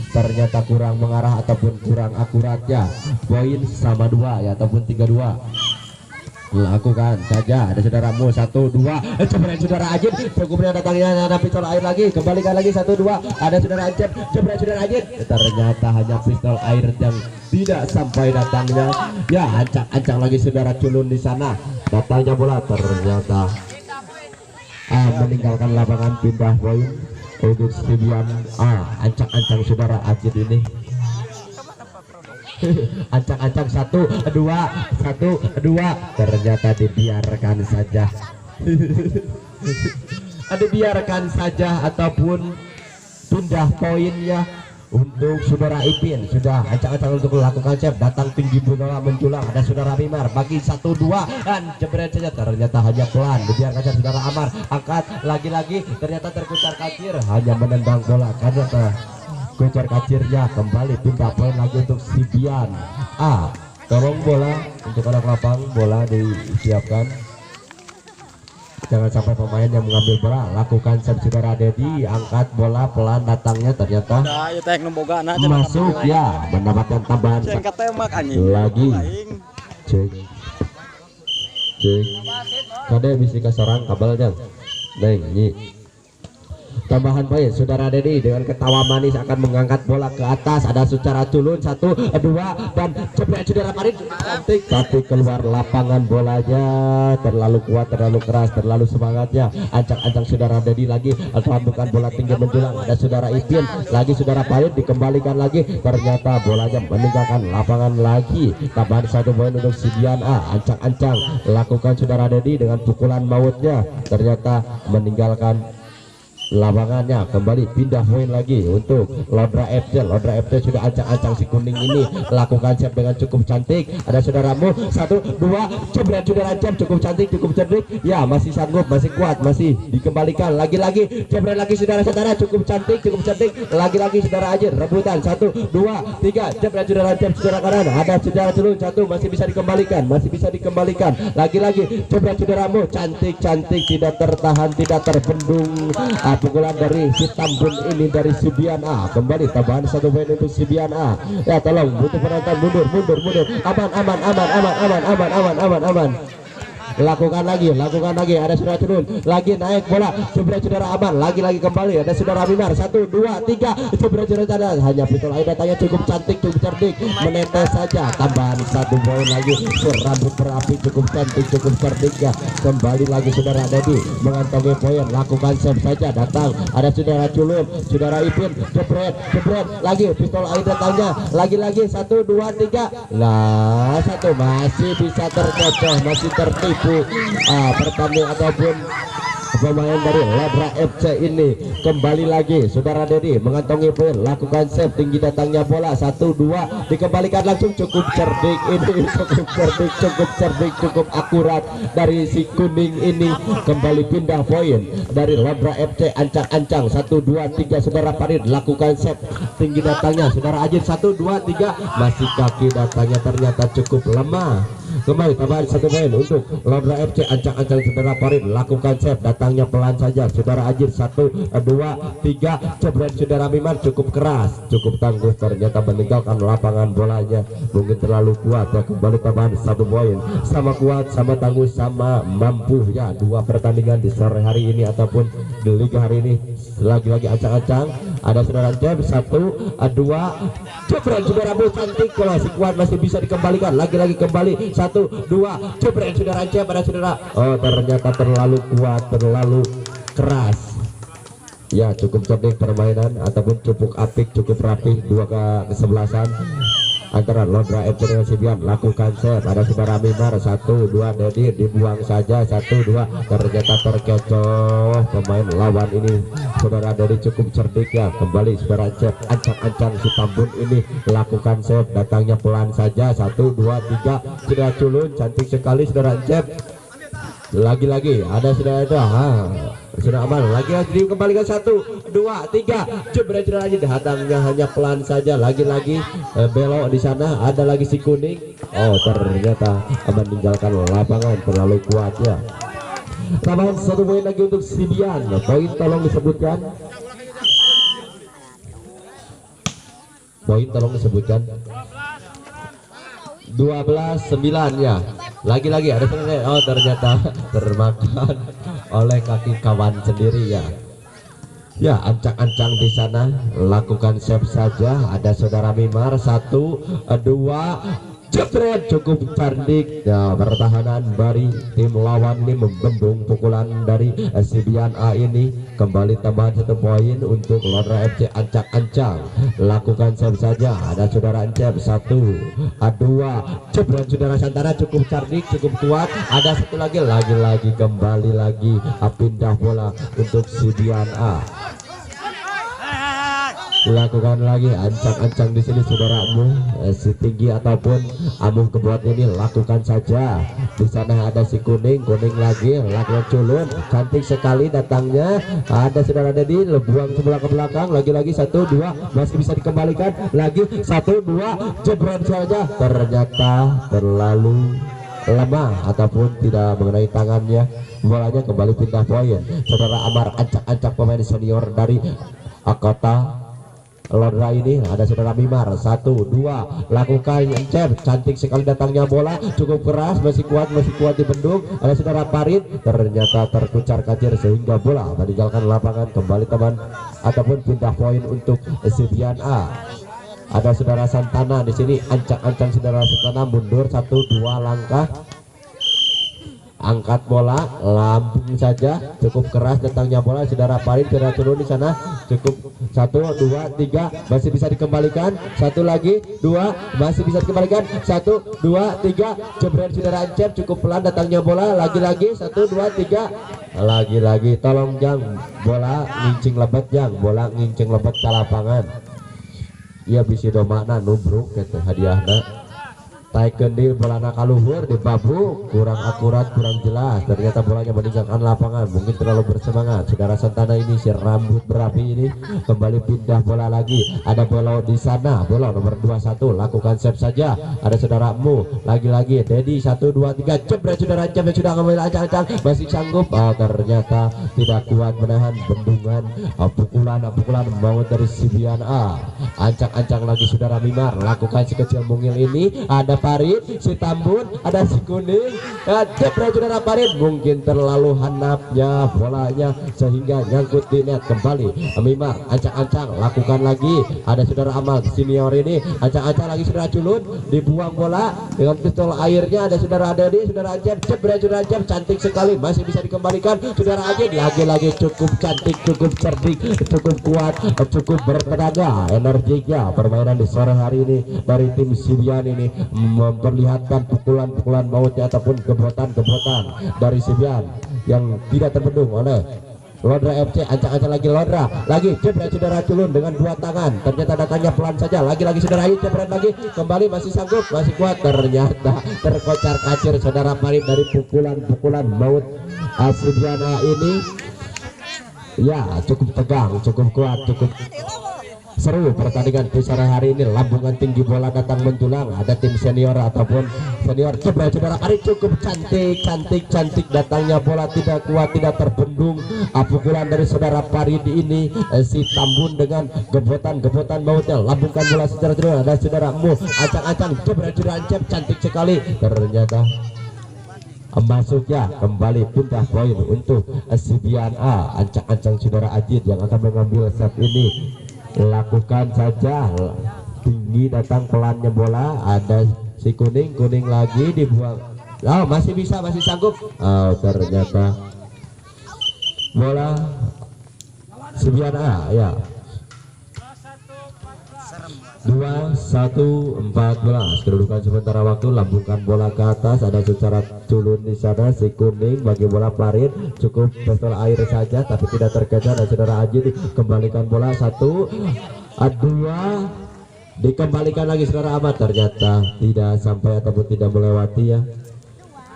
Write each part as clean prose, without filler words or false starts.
ternyata kurang mengarah ataupun kurang akuratnya. Poin sama 2 ya ataupun 3-2. Lakukan saja, ada saudaramu 1-2. Jebret saudara Ajib, cukupnya datangnya ada pistol air lagi, kembalikan lagi 1-2. Ada saudara Ajib, jebret saudara Ajib, ternyata hanya pistol air yang tidak sampai datangnya. Ya, ancang-ancang lagi saudara culun di sana. Datangnya bola ternyata meninggalkan lapangan, pindah poin untuk Sibian. Ancang-ancang saudara Ajib ini. Ancang-ancang 1-2 ternyata dibiarkan saja. Dibiarkan saja ataupun pindah poinnya untuk saudara Ipin. Sudah ancang-ancang untuk melakukan save, datang tinggi bola menjulang. Ada saudara Mimar bagi 1-2 dan jebret saja, ternyata hanya pelan dibiarkan saja saudara Amar. Angkat lagi-lagi, ternyata terkucar kacir, hanya menendang bola karena kucar kacirnya. Kembali pindah poin lagi untuk Sibian. Tolong bola untuk anak lapang, bola disiapkan, jangan sampai pemain yang mengambil bola. Lakukan save saudara Dedi, angkat bola pelan datangnya, ternyata masuk ya, mendapatkan tambahan lagi. Cek kade bisa keserang kabalnya neng nyi. Tambahan poin saudara Dedi dengan ketawa manis akan mengangkat bola ke atas. Ada secara culun 1-2 dan jebret saudara Farid, cantik tapi keluar lapangan bolanya. Terlalu kuat, terlalu keras, terlalu semangatnya. Ancang-ancang saudara Dedi lagi melambukan bola tinggi menjulang. Ada saudara Ipin lagi, saudara Farid dikembalikan lagi, ternyata bolanya meninggalkan lapangan lagi. Tambahan 1 poin untuk Sibian. Ancang-ancang lakukan saudara Dedi dengan pukulan mautnya, ternyata meninggalkan lapangannya. Kembali pindah poin lagi untuk Lodra FC. Lodra FC sudah ancang-ancang si kuning ini, lakukan save dengan cukup cantik. Ada saudaramu 1-2 jebret saudara Jeb, cukup cantik, cukup cerdik ya, masih sanggup, masih kuat, masih dikembalikan lagi-lagi, jebret lagi saudara-saudara, cukup cantik, lagi-lagi saudara Ajir, rebutan 1-2-3 jebret saudara Jeb, saudara kanan ada saudara Celun 1, masih bisa dikembalikan, lagi-lagi jebret saudaramu, cantik, tidak tertahan, tidak terbendung. Pukulan dari si Tambun ini dari Sibian. Kembali tambahan 1 poin untuk Sibian. Ya tolong butuh penonton, mundur, aman. Lakukan lagi, ada saudara turun lagi, naik bola, jebret saudara Aman, lagi kembali, ada saudara Mimar 1-2-3 jebret saudara, hanya pistol air datanya, cukup cantik, cukup cerdik, menetes saja. Tambahan 1 poin lagi, rambut berapi, cukup cantik, cukup cerdik ya. Kembali lagi saudara Dedi mengantongi poin, lakukan save saja, datang ada saudara Culun, saudara Ipin, jebret lagi, pistol air datanya, lagi 1-2-3 lah, 1 masih bisa terkecoh, masih tertipu. Pertandingan ataupun pemain dari Lodra FC ini. Kembali lagi saudara Dedi mengantongi poin, lakukan save, tinggi datangnya bola 1-2 dikembalikan langsung, cukup cerdik ini, cukup cerdik, cukup akurat dari si kuning ini. Kembali pindah poin dari Lodra FC, ancang-ancang 1-2-3 saudara Farid, lakukan save, tinggi datangnya saudara Ajit 1-2-3 masih kaki datangnya, ternyata cukup lemah. Kembali tambahan 1 poin untuk Lodra FC, ancang-ancang saudara Farid, lakukan save, datangnya pelan saja saudara Ajir 1-2-3 jebret saudara Mimar, cukup keras, cukup tangguh, ternyata meninggalkan lapangan bolanya, mungkin terlalu kuat ya. Kembali tambahan 1 poin, sama kuat, sama tangguh, sama mampu ya. 2 pertandingan di sore hari ini ataupun di liga hari ini. Lagi-lagi ancang-ancang ada saudara Jeb 1-2 jebret saudara Bu, cantik, masih kuat, masih bisa dikembalikan, lagi-lagi kembali 1-2 jebret saudara Jeb, ada saudara, ternyata terlalu kuat, terlalu keras ya. Cukup cerdik permainan ataupun cukup apik, cukup rapih, 2 kesebelasan antara Lodra FC dengan Sibian. Lakukan save, ada saudara Mimar 1-2 Dedi dibuang saja 1-2, ternyata terkecoh pemain lawan ini saudara Dedi, cukup cerdik ya. Kembali saudara Cep, ancang-ancang si Tambun ini, lakukan save, datangnya pelan saja 1-2-3 saudara Culun, cantik sekali saudara Cep. Lagi-lagi ada saudara itu, sudah aman, lagi dikembalikan 1-2-3 jebret lagi, datangnya hanya pelan saja, lagi-lagi belok di sana, ada lagi si kuning, ternyata meninggalkan lapangan, terlalu kuat ya. Tambahan 1 poin lagi untuk Sibian, poin tolong disebutkan. poin tolong disebutkan. 12-9 ya. Lagi-lagi ada oh ternyata termakan oleh kaki kawan sendiri ya. Ya, ancang-ancang di sana lakukan save saja. Ada saudara Mimar 1 2 jepret, cukup cantik ya. Pertahanan dari tim lawan ini membendung pukulan dari Sibian A ini. Kembali tambahan 1 poin untuk Lodra FC. Ancang-ancang lakukan save saja. Ada saudara Encep 1 2 jepret, saudara Santana cukup cantik, cukup kuat. Ada satu lagi kembali lagi pindah bola untuk Sibian A. Lakukan lagi ancang-ancang di sini saudaramu, setinggi ataupun amuh kebuat ini lakukan saja. Di sana ada si kuning lagi lakukan culun, cantik sekali datangnya. Ada saudara Dedi buang sebelah ke belakang, lagi-lagi 1 2 masih bisa dikembalikan lagi 1 2 jebret saja. Ternyata terlalu lemah ataupun tidak mengenai tangannya, bolanya kembali pindah poin. Saudara Amar ancang-ancang pemain senior dari Kota Lodra ini. Ada saudara Mimar 1 2 lakukan Encep, cantik sekali datangnya bola, cukup keras, masih kuat dibendung. Ada saudara Parit, ternyata terkucar kacir sehingga bola meninggalkan lapangan. Kembali teman ataupun pindah poin untuk Sibian A. Ada saudara Santana di sini, ancang-ancang saudara Santana mundur 1 2 langkah, angkat bola, lambung saja, cukup keras datangnya bola. Saudara Parit sudah turun di sana, cukup 1 2 3 masih bisa dikembalikan, 1 lagi 2 masih bisa dikembalikan, 1 2 3 jebret saudara Encep, cukup pelan datangnya bola. Lagi-lagi 1 2 3 lagi-lagi, tolong Jang, bola ngincing lebet Jang, bola ngincing lebet ke lapangan. Iya bisi domana nubruk gitu hadiahnya. Taiken di bola nakaluhur di babu, kurang akurat, kurang jelas. Ternyata bolanya meninggalkan lapangan, mungkin terlalu bersemangat. Saudara Santana ini si rambut berapi ini kembali pindah bola lagi. Ada bola di sana, bola nomor 21 lakukan save saja. Ada saudara Mu, lagi-lagi Dedi 1 2 3 jebret saudara Encep sudah ngambil ancang-ancang, masih sanggup. Ternyata tidak kuat menahan bendungan pukulan maut dari Sibian A. Ancang-ancang lagi saudara Mimar lakukan si kecil mungil ini. Ada Parit, si Tambun, ada si kuning, jebret saudara Parit, mungkin terlalu hanapnya bolanya sehingga nyangkut di net. Kembali Mimar ancang-ancang lakukan lagi. Ada saudara Amal senior ini ancang-ancang lagi saudara culun, dibuang bola dengan pistol airnya. Ada saudara Dedi, saudara Encep, jebret saudara Encep, cantik sekali, masih bisa dikembalikan. Saudara Ajit lagi-lagi cukup cantik, cukup cerdik, cukup kuat, cukup bertenaga. Energinya permainan di sore hari ini dari tim Sibian ini memperlihatkan pukulan-pukulan mautnya ataupun gebotan-gebotan dari Sibian yang tidak terbendung oleh Lodra FC. Ancang-ancang lagi Lodra, lagi jebret saudara culun dengan 2 tangan, ternyata datangnya pelan saja. Lagi-lagi saudara Ayu jebret lagi, kembali masih sanggup, masih kuat. Ternyata terkocar kacir saudara Parit dari pukulan-pukulan maut Sibiana ini. Ya cukup tegang, cukup kuat, cukup seru pertandingan di sore hari ini. Lambungan tinggi bola datang menjulang. Ada tim senior ataupun senior jebret saudara Parit, cukup cantik datangnya bola, tidak kuat, tidak terbendung. Pukulan dari saudara Parit ini, si Tambun dengan gebotan mautnya lambungkan bola secara terus. Ada saudara Mu ancang-ancang jebret saudara Encep, cantik sekali. Ternyata masuknya kembali pindah poin untuk Sibian A. Ancang-ancang saudara Ajit yang akan mengambil set ini. Lakukan saja, tinggi datang pelannya bola. Ada si kuning lagi dibuang. Oh masih bisa, masih sanggup. Oh ternyata bola Sibian A ya. 2-1-14 kedudukan sementara waktu. Lambungkan bola ke atas, ada secara culun di sana. Si kuning bagi bola Parit, cukup pistol air saja tapi tidak terkejar. Dan saudara Aji kembalikan bola 1 2 dikembalikan lagi saudara Ahmad, ternyata tidak sampai ataupun tidak melewati ya,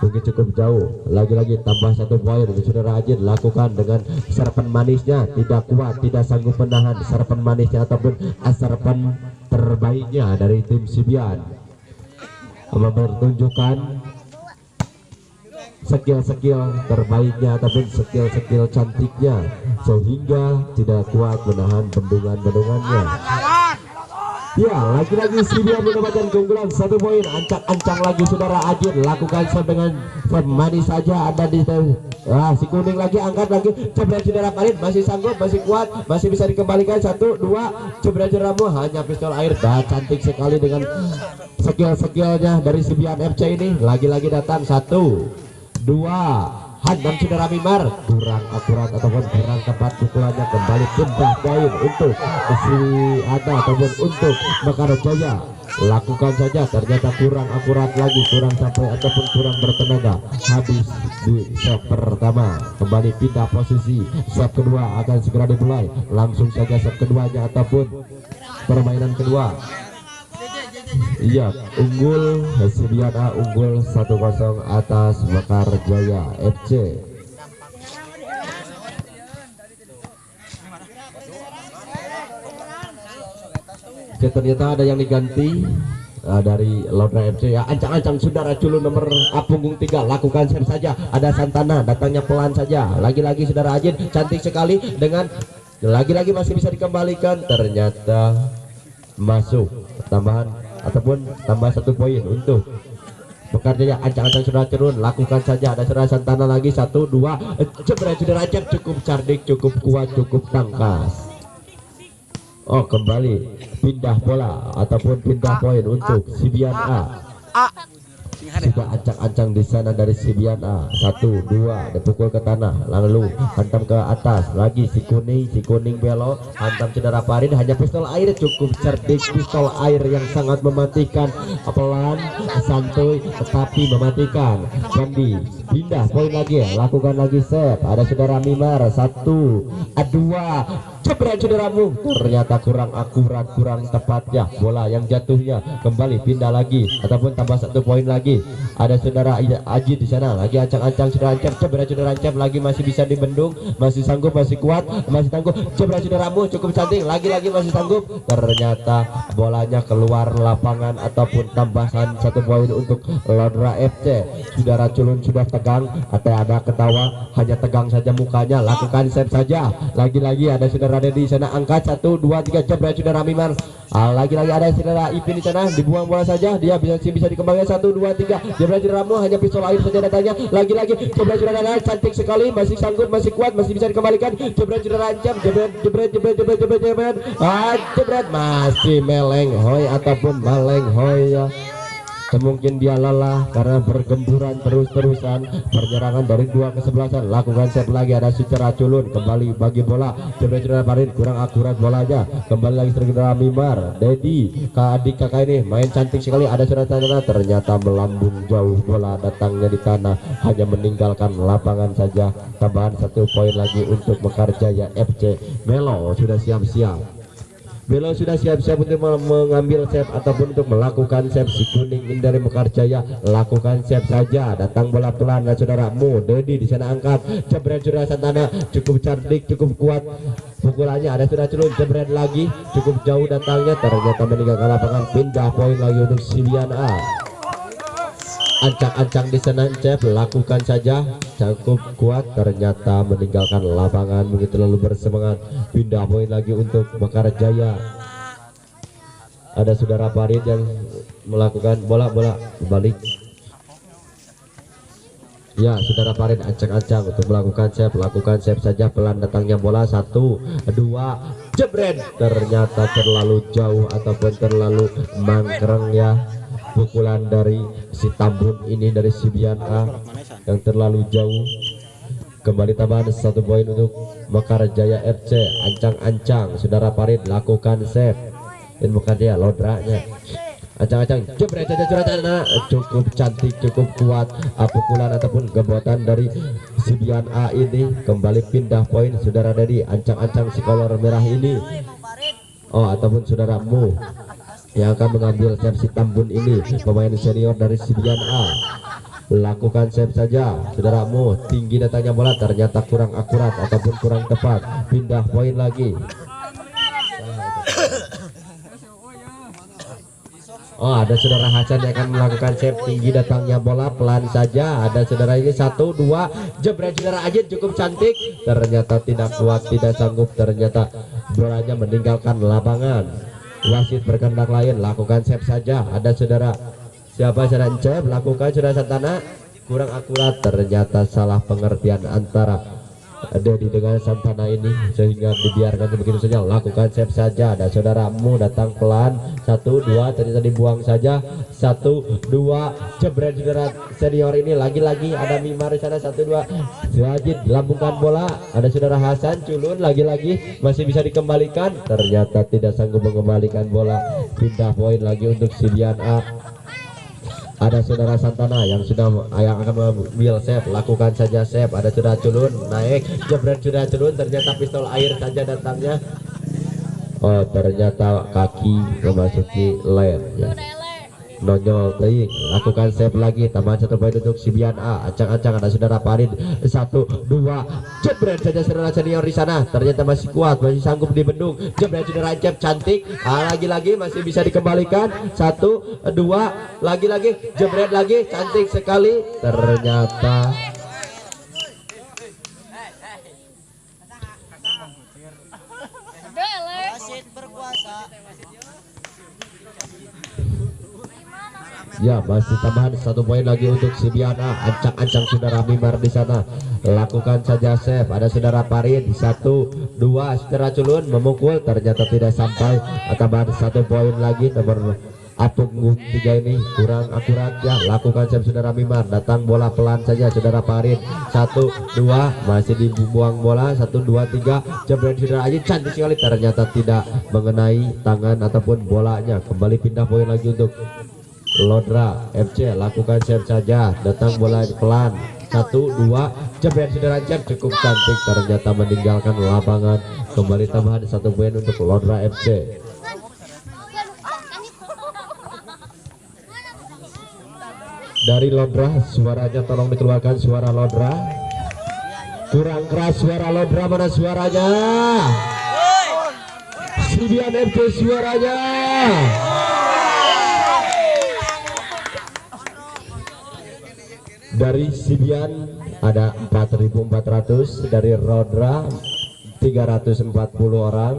mungkin cukup jauh. Lagi-lagi tambah 1 poin untuk saudara Ajin. Lakukan dengan serpen manisnya, tidak kuat, tidak sanggup menahan serpen manisnya ataupun serpen terbaiknya dari tim Sibian, mempertunjukkan skill terbaiknya ataupun skill cantiknya sehingga tidak kuat menahan bendungannya. Ya, lagi-lagi Sibian mendapatkan keunggulan 1 poin. Ancang-ancang lagi saudara Ajin, lakukan serve dengan manis saja. Ada di si kuning lagi, angkat lagi, jebret saudara Farid, masih sanggup, masih kuat, masih bisa dikembalikan. 1, 2, jebret Ramu, hanya pistol air. Dan cantik sekali dengan skill-skillnya dari Sibian FC ini. Lagi-lagi datang 1, 2, hantam saudara Mimar, kurang akurat ataupun kurang tepat pukulannya. Kembali pindah poin untuk si ada ataupun untuk Mekar Jaya. Lakukan saja, ternyata kurang akurat lagi, kurang sampai ataupun kurang bertenaga. Habis di set pertama, kembali pindah posisi. Set kedua akan segera dimulai. Langsung saja set keduanya ataupun permainan kedua. Iya, unggul Sibian A, unggul 1-0 atas Mekar Jaya FC. Oke, ternyata ada yang diganti dari Laudra FC ya. Ancang-ancang saudara Culun nomor punggung 3, lakukan serve saja. Ada Santana, datangnya pelan saja. Lagi-lagi saudara Ajin, cantik sekali dengan lagi-lagi masih bisa dikembalikan. Ternyata masuk tambahan ataupun tambah 1 poin untuk bekerja. Ancang-ancang saudara Culun, lakukan saja. Ada saudara Santana lagi, 1, 2, jebret saudara Ajin, cukup cerdik, cukup kuat, cukup tangkas. Oh, kembali pindah bola ataupun pindah poin untuk Sibian A. Sudah ancang-ancang di sana dari Sibian A. 1, 2, dipukul ke tanah, lalu hantam ke atas lagi. Si kuning belok, hantam saudara Farid, hanya pistol air, cukup cerdik, pistol air yang sangat mematikan, pelan, santuy tetapi mematikan. Bandi pindah poin lagi, lakukan lagi set. Ada saudara Mimar, 1, 2, jebret saudaramu, ternyata kurang akurat, kurang tepat ya bola yang jatuhnya. Kembali pindah lagi ataupun tambah 1 poin lagi. Ada saudara Aji di sana lagi, ancang-ancang saudara Ancep, jebret saudara Ancep lagi, masih bisa dibendung, masih sanggup, masih kuat, masih tangguh, jebret saudaramu, cukup cantik, lagi-lagi masih sanggup. Ternyata bolanya keluar lapangan ataupun tambahan 1 poin untuk Laudra FC. Saudara Culun sudah tegang atau ada ketawa, hanya tegang saja mukanya. Lakukan save saja. Lagi-lagi ada saudara Dedi di sana, angkat 1, 2, 3, jebret saudara Mimar. Lagi-lagi ada saudara Ipin di sana, dibuang bola saja, dia bisa dikembangkan. 1, 2, 3, jebret saudaramu, hanya pistol air saja datanya. Lagi-lagi jebret saudara, cantik sekali, masih sanggup, masih kuat, masih bisa dikembalikan. Jebret saudara Ancam, jebret, jebret, masih melenghoy ataupun malenghoy ya. Mungkin dia lelah karena bergemburan terus-terusan. Penyerangan dari 2 kesebelasan, lakukan set lagi. Ada secara Culun, kembali bagi bola, jebret saudara Farid, kurang akurat bolanya. Kembali lagi saudara Mimar, Dedi ke adik kakak ini main cantik sekali. Ada saudara Tanah, ternyata melambung jauh bola datangnya di tanah, hanya meninggalkan lapangan saja. Tambahan 1 poin lagi untuk Mekar Jaya FC. Melo sudah siap-siap. Belo sudah siap-siap untuk mengambil save ataupun untuk melakukan save. Si kuning ini dari Mekar Jaya, lakukan save saja. Datang bola pelan dan saudaramu Dedi di sana, angkat, jebret saudara Santana, cukup cerdik, cukup kuat pukulannya. Ada saudara Culun, jebret lagi, cukup jauh datangnya, ternyata meninggalkan lapangan. Pindah poin lagi untuk Sibian A. Ancang-ancang di sana Cep, lakukan saja, cukup kuat, ternyata meninggalkan lapangan. Begitu lalu bersemangat, pindah poin lagi untuk Mekar Jaya. Ada saudara Farid yang melakukan bola balik. Ya, saudara Farid ancang-ancang untuk melakukan save, lakukan save saja, pelan datangnya bola. 1, 2, jebret, ternyata terlalu jauh ataupun terlalu mangkreng ya. Pukulan dari si Tambun ini dari Sibian A yang terlalu jauh. Kembali tambahan 1 poin untuk Mekar Jaya FC. Ancang-ancang saudara Farid, lakukan save. Dan Mekar Jaya Laudranya, ancang-ancang, jebret saja saudara, cukup cantik, cukup kuat pukulan ataupun gembotan dari Sibian A ini. Kembali pindah poin saudara Dedi, ancang-ancang si kolor merah ini, ataupun saudaramu yang akan mengambil save. Si Tambun ini pemain senior dari Sibian A, lakukan save saja saudaramu. Tinggi datangnya bola, ternyata kurang akurat ataupun kurang tepat. Pindah poin lagi. Ada saudara Hasan yang akan melakukan save. Tinggi datangnya bola, pelan saja. Ada saudara ini, 1, 2, jebret saudara Ajin, cukup cantik, ternyata tidak kuat, tidak sanggup, ternyata bolanya meninggalkan lapangan. wasit berkehendak lain, lakukan save saja. Ada saudara siapa saudara Encep, lakukan saudara Santana, kurang akurat, ternyata salah pengertian antara Dedi dengan Santana ini sehingga dibiarkan begitu saja. Lakukan save saja. Ada saudaramu datang pelan, 1 2 ternyata dibuang saja, 1 2 jebret saudara senior ini. Lagi-lagi ada Mimar di sana, 1 2 Wajid lambungkan bola. Ada saudara Hasan culun, lagi-lagi masih bisa dikembalikan, ternyata tidak sanggup mengembalikan bola. Pindah poin lagi untuk Sidian A. Ada saudara Santana yang akan mengambil save, lakukan saja save. Ada saudara culun naik, jebret saudara culun, ternyata pistol air saja datangnya. Oh, ternyata kaki memasuki ler ya. Nonyol teuing, lakukan save lagi, tambahan 1 poin untuk Sibian A. Ancang-ancang ada saudara Farid, 1 2 jebret saja saudara senior di sana, ternyata masih kuat, masih sanggup dibendung. Jebret saudara Encep cantik, lagi-lagi masih bisa dikembalikan, 1 2 lagi-lagi jebret lagi, cantik sekali, ternyata ya masih tambahan 1 poin lagi untuk Sibiana. Ancang-ancang saudara Mimar di sana, lakukan saja save. Ada saudara Parin, 1 2 saudara culun memukul, ternyata tidak sampai. Tambahan 1 poin lagi nomor Apung 3 ini kurang akurat ya. Lakukan save saudara Mimar, datang bola pelan saja saudara Parin, 1 2 masih dibuang bola, 1 2 3 jebret saudara Aji, cantik sekali, ternyata tidak mengenai tangan ataupun bolanya. Kembali pindah poin lagi untuk Lodra FC, lakukan save saja, datang bola pelan, 1 2 jebret saudara Cep, cukup cantik, ternyata meninggalkan lapangan. Kembali tambahan 1 poin untuk Lodra FC. Dari Lodra, suaranya tolong dikeluarkan, suara Lodra kurang keras, suara Lodra mana suaranya? Sibian FC suaranya. Dari Sibian ada 4.400, dari Rodra 340 orang.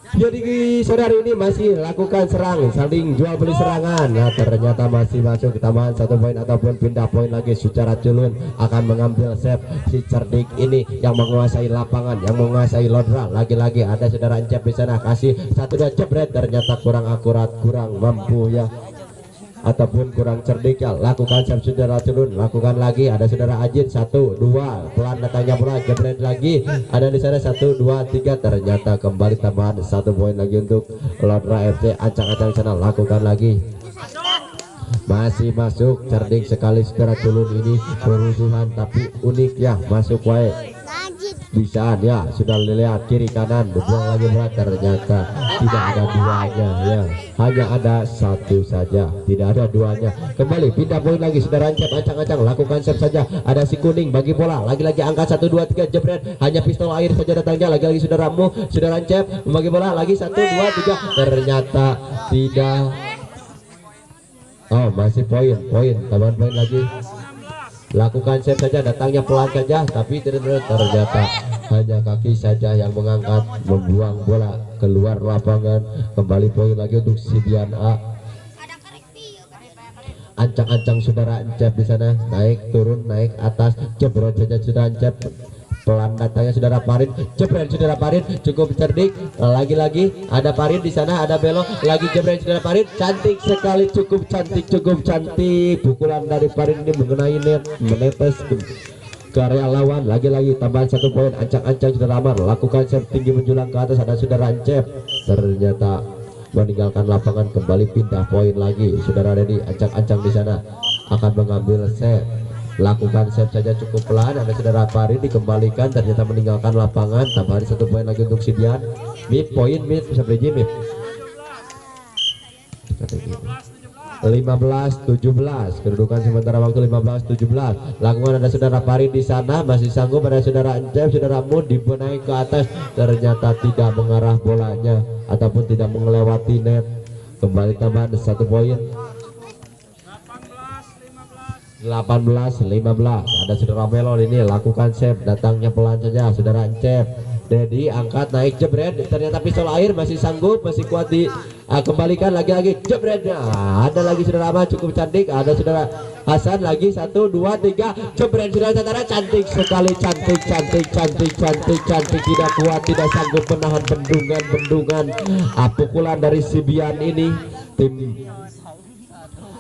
Jadi saudari ini masih lakukan serang, saling jual beli serangan. Nah, ternyata masih masuk tambahan 1 poin ataupun pindah poin lagi. Secara culun akan mengambil save si cerdik ini yang menguasai lapangan, yang menguasai Lodra. Lagi-lagi ada saudara Encep di sana, kasih 1 2 jebret, ternyata kurang akurat, kurang mampu ya, ataupun kurang cerdik ya. Lakukan save saudara culun, lakukan lagi. Ada saudara Ajin, 1 2 pelan datangnya bola, jebret lagi. Ada di sana 1 2 3, ternyata kembali tambahan 1 poin lagi untuk Lodra FC. Ancang-ancang sana, lakukan lagi, masih masuk, cerdik sekali saudara culun ini. Perusuhan tapi unik ya, masuk wae bisa ya. Sudah lihat kiri kanan, dibuang lagi berat, ternyata tidak ada duanya ya, hanya ada 1 saja, tidak ada duanya. Kembali pindah poin lagi saudara Encep, ancang-ancang lakukan save saja. Ada si kuning bagi bola, lagi-lagi angka 1 2 3 jebret, hanya pistol air saja datangnya. Lagi-lagi saudaramu, saudara Encep membagi bola lagi 1 2 3, ternyata tidak. Oh, masih poin, tambahan poin lagi. Lakukan save saja, datangnya pelan saja, tapi ternyata hanya kaki saja yang mengangkat, membuang bola keluar lapangan. Kembali poin lagi untuk Sidian A. Ancang-ancang saudara Encep di sana, naik turun naik atas, jebret saja saudara Encep, pelan datangnya saudara Parin, jebret saudara Parin, cukup cerdik. Lagi-lagi ada Parin di sana, ada belok lagi, jebret saudara Parin, cantik sekali, cukup cantik. Pukulan dari Parin ini mengenai net, menetes ke area lawan. Lagi-lagi tambahan 1 poin. Ancang-ancang saudara Amar, lakukan save tinggi menjulang ke atas. Ada saudara Encep, ternyata meninggalkan lapangan. Kembali pindah poin lagi saudara Dedi. Ancang-ancang di sana akan mengambil save, lakukan save saja cukup pelan. Ada saudara Farid dikembalikan, ternyata meninggalkan lapangan. Tambahan 1 poin lagi untuk Sidian. Mid poin, mid bisa beri mid 15-17, kedudukan sementara waktu 15-17. Lakukan ada saudara Farid di sana, masih sanggup. Ada saudara Encep, saudara Mud dibenahi ke atas, ternyata tidak mengarah bolanya ataupun tidak melewati net. Kembali tambahan 1 poin. 18-15. Ada saudara Melon ini, lakukan save, datangnya pelan saja saudara Encep. Dedi angkat naik jebret, ternyata pistol air masih sanggup, masih kuat di kembalikan lagi jebret. Ada lagi saudara Ahmad cukup cantik, ada saudara Hasan lagi 1 2 3 jebret saudara cantik sekali, cantik tidak kuat, tidak sanggup menahan bendungan pukulan dari Sibian ini. Tim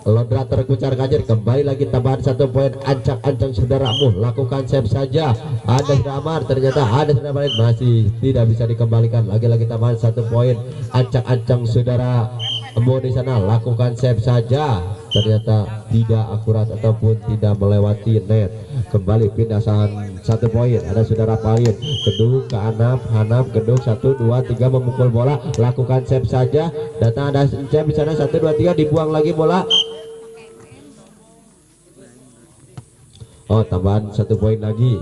Lodra terkucar kacir, kembali lagi tambahan 1 poin. Ancang-ancang saudaramu, lakukan save saja. Ada sudah Amar, ternyata ada sudah balik, masih tidak bisa dikembalikan. Lagi-lagi tambahan 1 poin. Ancang-ancang saudaramu di sana, lakukan save saja. Ternyata tidak akurat ataupun tidak melewati net. Kembali pindahan 1 poin. Ada saudara Palit, Kedung ke Hanap, Kedung 1 2 3 memukul bola, lakukan save saja. Datang ada save di sana 1 2 3, dibuang lagi bola. Oh, tambahan 1 poin lagi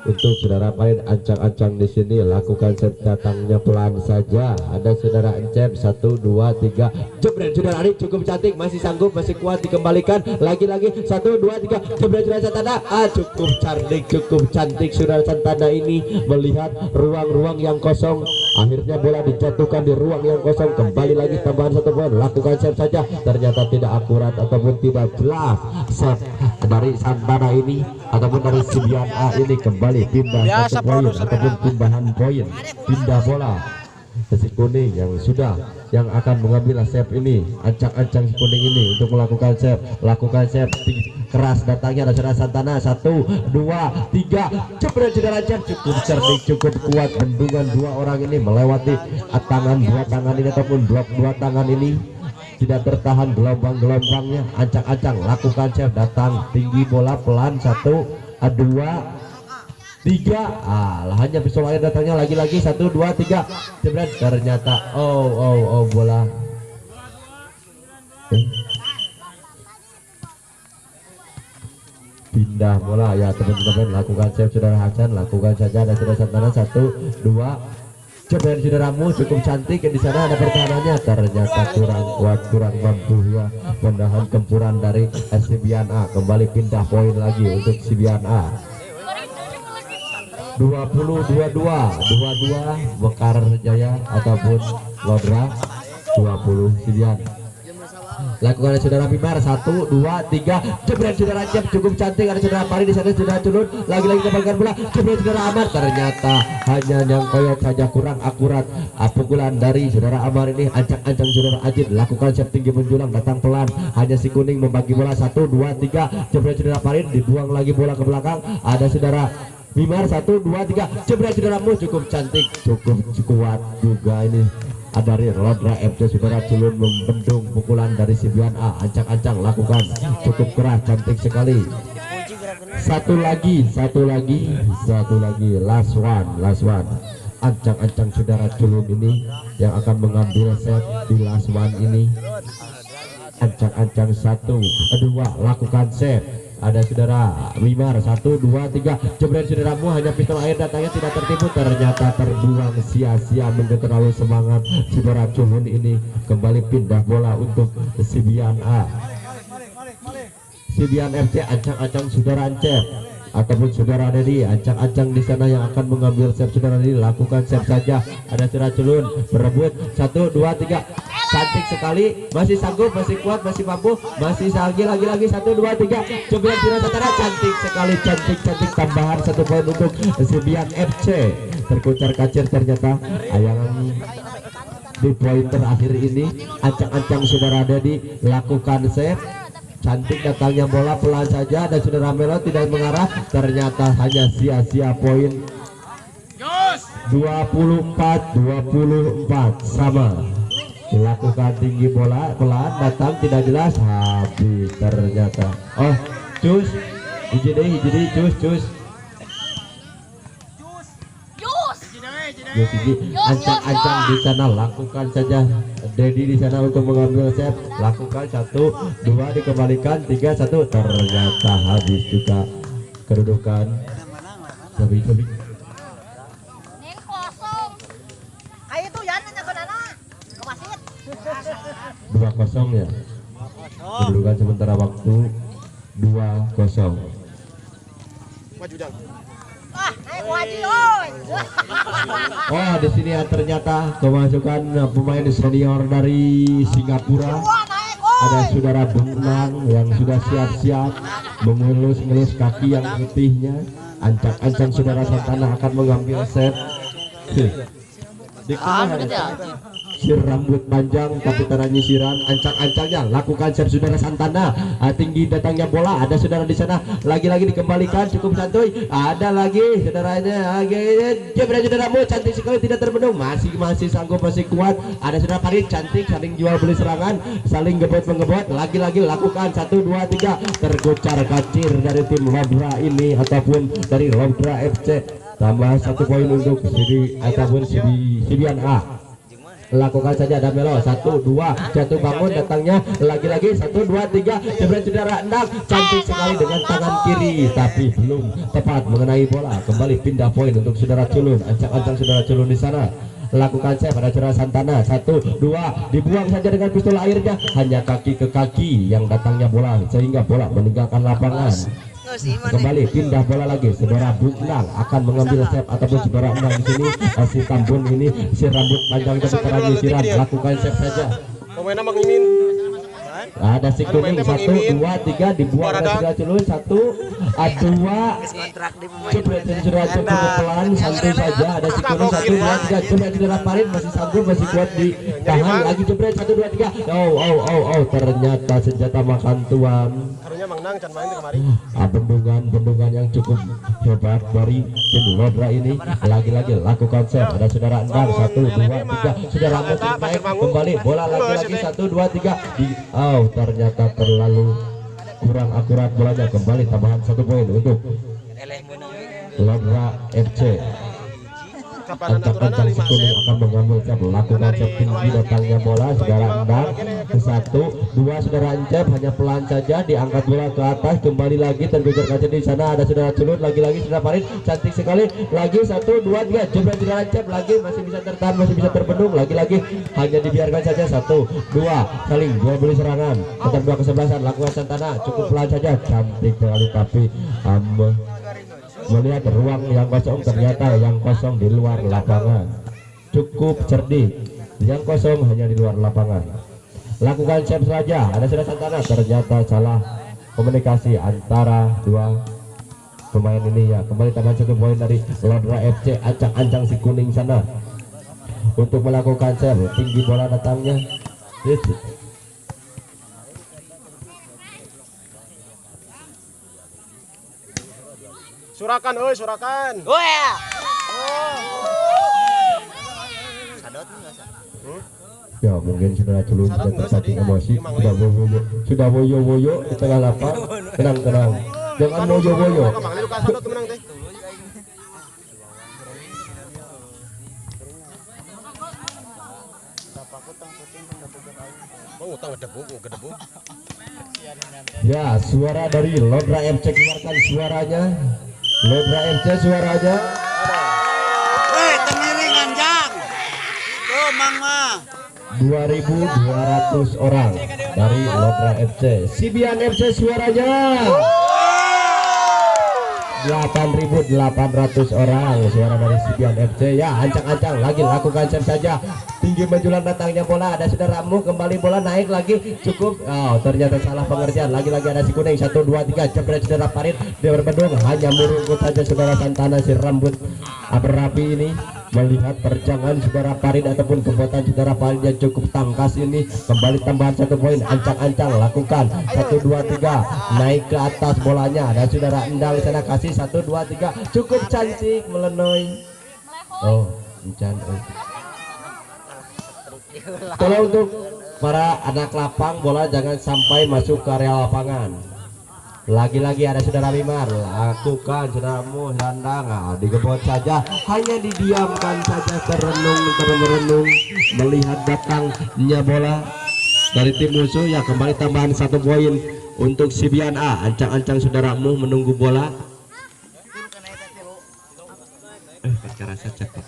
untuk saudara Palit. Ancang-ancang di sini, lakukan save, datangnya pelan saja. Ada saudara Encep 1 2 3 jebret saudara Ari, cukup cantik, masih sanggup, masih kuat, dikembalikan lagi 1 2 3 jebret saudara Santana. Cukup cantik saudara Santana ini melihat ruang-ruang yang kosong, akhirnya bola dijatuhkan di ruang yang kosong. Kembali lagi tambahan 1 poin, lakukan save saja. Ternyata tidak akurat ataupun tidak jelas save dari Santana ini ataupun dari Sibian A ini. Kembali pindah 1 poin ataupun timbahan poin, pindah bola si kuning yang akan mengambil save ini. Ancang-ancang si kuning ini untuk melakukan save, keras datangnya ada saudara Santana 1 2 3 jebret saudara Encep, cukup cerdik, cukup kuat, bendungan 2 orang ini melewati dua tangan ini ataupun dua tangan ini, tidak tertahan gelombang-gelombangnya. Ancang-ancang lakukan save, datang tinggi bola pelan 1 2 3, hanya pistol air datangnya lagi 1 2 3 jebret. Ternyata bola pindah bola ya teman-teman. Lakukan save saudara Hasan, lakukan saja. Ada saudara Santana 1 2 jebret saudaramu, cukup cantik. Di sana ada pertahanannya, ternyata kurang kuat, kurang mampu ya menahan gempuran dari Sibian A. Kembali pindah poin lagi untuk Sibian A. 22 Mekar Jaya ataupun Lodra 20 Sibian. Lakukan saudara Bimar 1 2 3 jebret saudara Encep, cukup cantik. Ada saudara Pari di sana, saudara Culun lagi kembalikan bola, jebret saudara Amar. Ternyata hanya yang koyok saja, kurang akurat pukulan dari saudara Amar ini. Ancang-ancang saudara Ajit, lakukan save tinggi menjulang, datang pelan. Hanya si kuning membagi bola 1 2 3 jebret saudara Pari, dibuang lagi bola ke belakang. Ada saudara Bimar 1 2 3 jebret saudaramu, cukup cantik, cukup kuat juga ini. Ada dari Lodra FC saudara Culun membendung pukulan dari Sibian A. Ancang-ancang lakukan, cukup keras, cantik sekali. Satu lagi last one. Ancang-ancang saudara Culun ini yang akan mengambil set di last one ini. Ancang-ancang 1 2 lakukan set. Ada saudara Wimar 1 2 3 jebret saudaramu, hanya pistol air datangnya tidak tertipu, ternyata terbuang sia-sia. Mungkin terlalu semangat saudara Culun ini. Kembali pindah bola untuk Sibian A, Sibian FC. Ancang-ancang saudara Encep ataupun saudara Dedi, ancang-ancang di sana yang akan mengambil save saudara Dedi, lakukan save saja. Ada saudara Culun berebut 1 2 3 cantik sekali, masih sanggup, masih kuat, masih mampu, masih lagi 1 2 3 jebret saudara, cantik sekali, cantik tambahan 1 poin untuk Sibian FC. Terkucar kacir ternyata yang di poin terakhir ini. Ancang-ancang saudara Dedi lakukan save, cantik datangnya bola pelan saja. Dan saudara Melo tidak mengarah, ternyata hanya sia-sia poin. 24 sama. Lakukan tinggi bola pelan, datang tidak jelas, habis ternyata. Cus hiji cus ancang-ancang di sana, lakukan saja. Dedi di sana untuk mengambil save, lakukan 1 2 dikembalikan 3 1, ternyata habis juga kedudukan. Sabi 2-0 ya. Kedudukan sementara waktu 2-0. Oh, di sini ternyata kemasukan pemain senior dari Singapura. Ada saudara Benang yang sudah siap-siap mengelus-ngelus kaki yang putihnya. Ancang-ancang saudara Santana akan mengambil set. Si rambut panjang tapi tanah nyisiran, ancang-ancangnya lakukan serve saudara Santana. Tinggi datangnya bola, ada saudara di sana, lagi-lagi dikembalikan cukup santuy, ada lagi saudaranya, jebret saudaramu cantik sekali, tidak terbendung, masih sanggup, masih kuat. Ada saudara Farid cantik, saling jual beli serangan, saling gebot-mengebot, lagi-lagi lakukan 1 2 3, tergocar kacir dari tim Lodra ini ataupun dari Lodra FC. Tambah 1 poin untuk Sidi ataupun Sibian A. Lakukan saja ada Melo, 1 2 jatuh bangun, datangnya lagi-lagi 1 2 3, jebret saudara Endang cantik sekali dengan tangan kiri tapi belum tepat mengenai bola. Kembali pindah poin untuk saudara Culun, ancang-ancang saudara Culun di sana. Lakukan save pada saudara Santana, 1 2 dibuang saja dengan pistol airnya, hanya kaki ke kaki yang datangnya bola sehingga bola meninggalkan lapangan. Kembali pindah bola lagi, saudara Buklang akan mengambil save ataupun saudara Endang di sini. Si Tambun ini si rambut panjang tapi terang nyisiran, lakukan save saja. Pemain nama Mimin. Ada si kuning, 1 2 3 dibuang ke sebelah Culun, 1 2 jebret saudara cukup pelan santai saja. Ada si kuning, 1 2 3 jebret saudara Farid masih sanggup, masih kuat ditahan lagi, jebret 1 2 3. Ternyata senjata makan tuan. Bendungan yang cukup hebat dari tim Lodra ini. Lagi-lagi lakukan save, ada saudara Endang, 1 2 3, saudara Mutin naik kembali bola lagi-lagi 1 2 3 ternyata terlalu kurang akurat bolanya. Kembali tambahan 1 poin untuk Lodra FC. Ancang-ancang si kuning akan mengambil save, lakukan save tinggi datangnya bola, saudara Endang 1 2, saudara Encep hanya pelan saja diangkat bola ke atas, kembali lagi tergejar kaca di sana. Ada saudara Culun, lagi-lagi saudara Farid cantik sekali, lagi 1 2 3 jebret saudara Encep, lagi masih bisa tertahan, masih bisa terbendung, lagi-lagi hanya dibiarkan saja 1 2 saling jual beli serangan antar 2 kesebelasan. Lakukan Santana cukup pelan saja, cantik sekali tapi melihat ruang yang kosong, ternyata yang kosong di luar lapangan. Cukup cerdik, yang kosong hanya di luar lapangan. Lakukan save saja, ada saudara Santana, ternyata salah komunikasi antara 2 pemain ini ya. Kembali tambahan 1 poin dari Lodra FC. Ancang-ancang si kuning sana untuk melakukan save, tinggi bola datangnya. Surakan, surakan. Ya mungkin saudara Culun sudah terpancing emosi, sudah boyo-boyo di tengah lapang. Tenang, jangan boyo-boyo. Ya, suara dari Lodra FC, keluarkan suaranya. Lodra FC suaranya. Tengiringan jang. Tuh Mama. 2.200 orang dari Lodra FC. Sibian FC suaranya. 8.800 orang suara dari Sibian FC. Ya, ancang-ancang lagi lakukan save saja. Tinggi menjulang datangnya bola, ada saudaramu, kembali bola naik lagi, cukup. Ternyata salah pengertian, lagi-lagi ada si kuning, 1 2 3 jebret saudara Farid, dia berbendung, hanya merungkut saja saudara Santana si rambut berapi ini. Melihat perjangan saudara Farid ataupun kekuatan saudara Farid yang cukup tangkas ini. Kembali tambahan 1 poin, ancang-ancang lakukan 1 2 3 naik ke atas bolanya, ada saudara Endang sana, kasih 1 2 3 cukup cantik melenoi. Encan. Tolong untuk para anak lapang, bola jangan sampai masuk ke area lapangan. Lagi-lagi ada saudara Wimar, lakukan saudaramu Landang, digebot saja, hanya didiamkan saja, merenung melihat datangnya bola dari tim musuh. Ya, kembali tambahan 1 poin untuk Sibian A. Ancang-ancang saudaramu menunggu bola. Perkara saja Pak.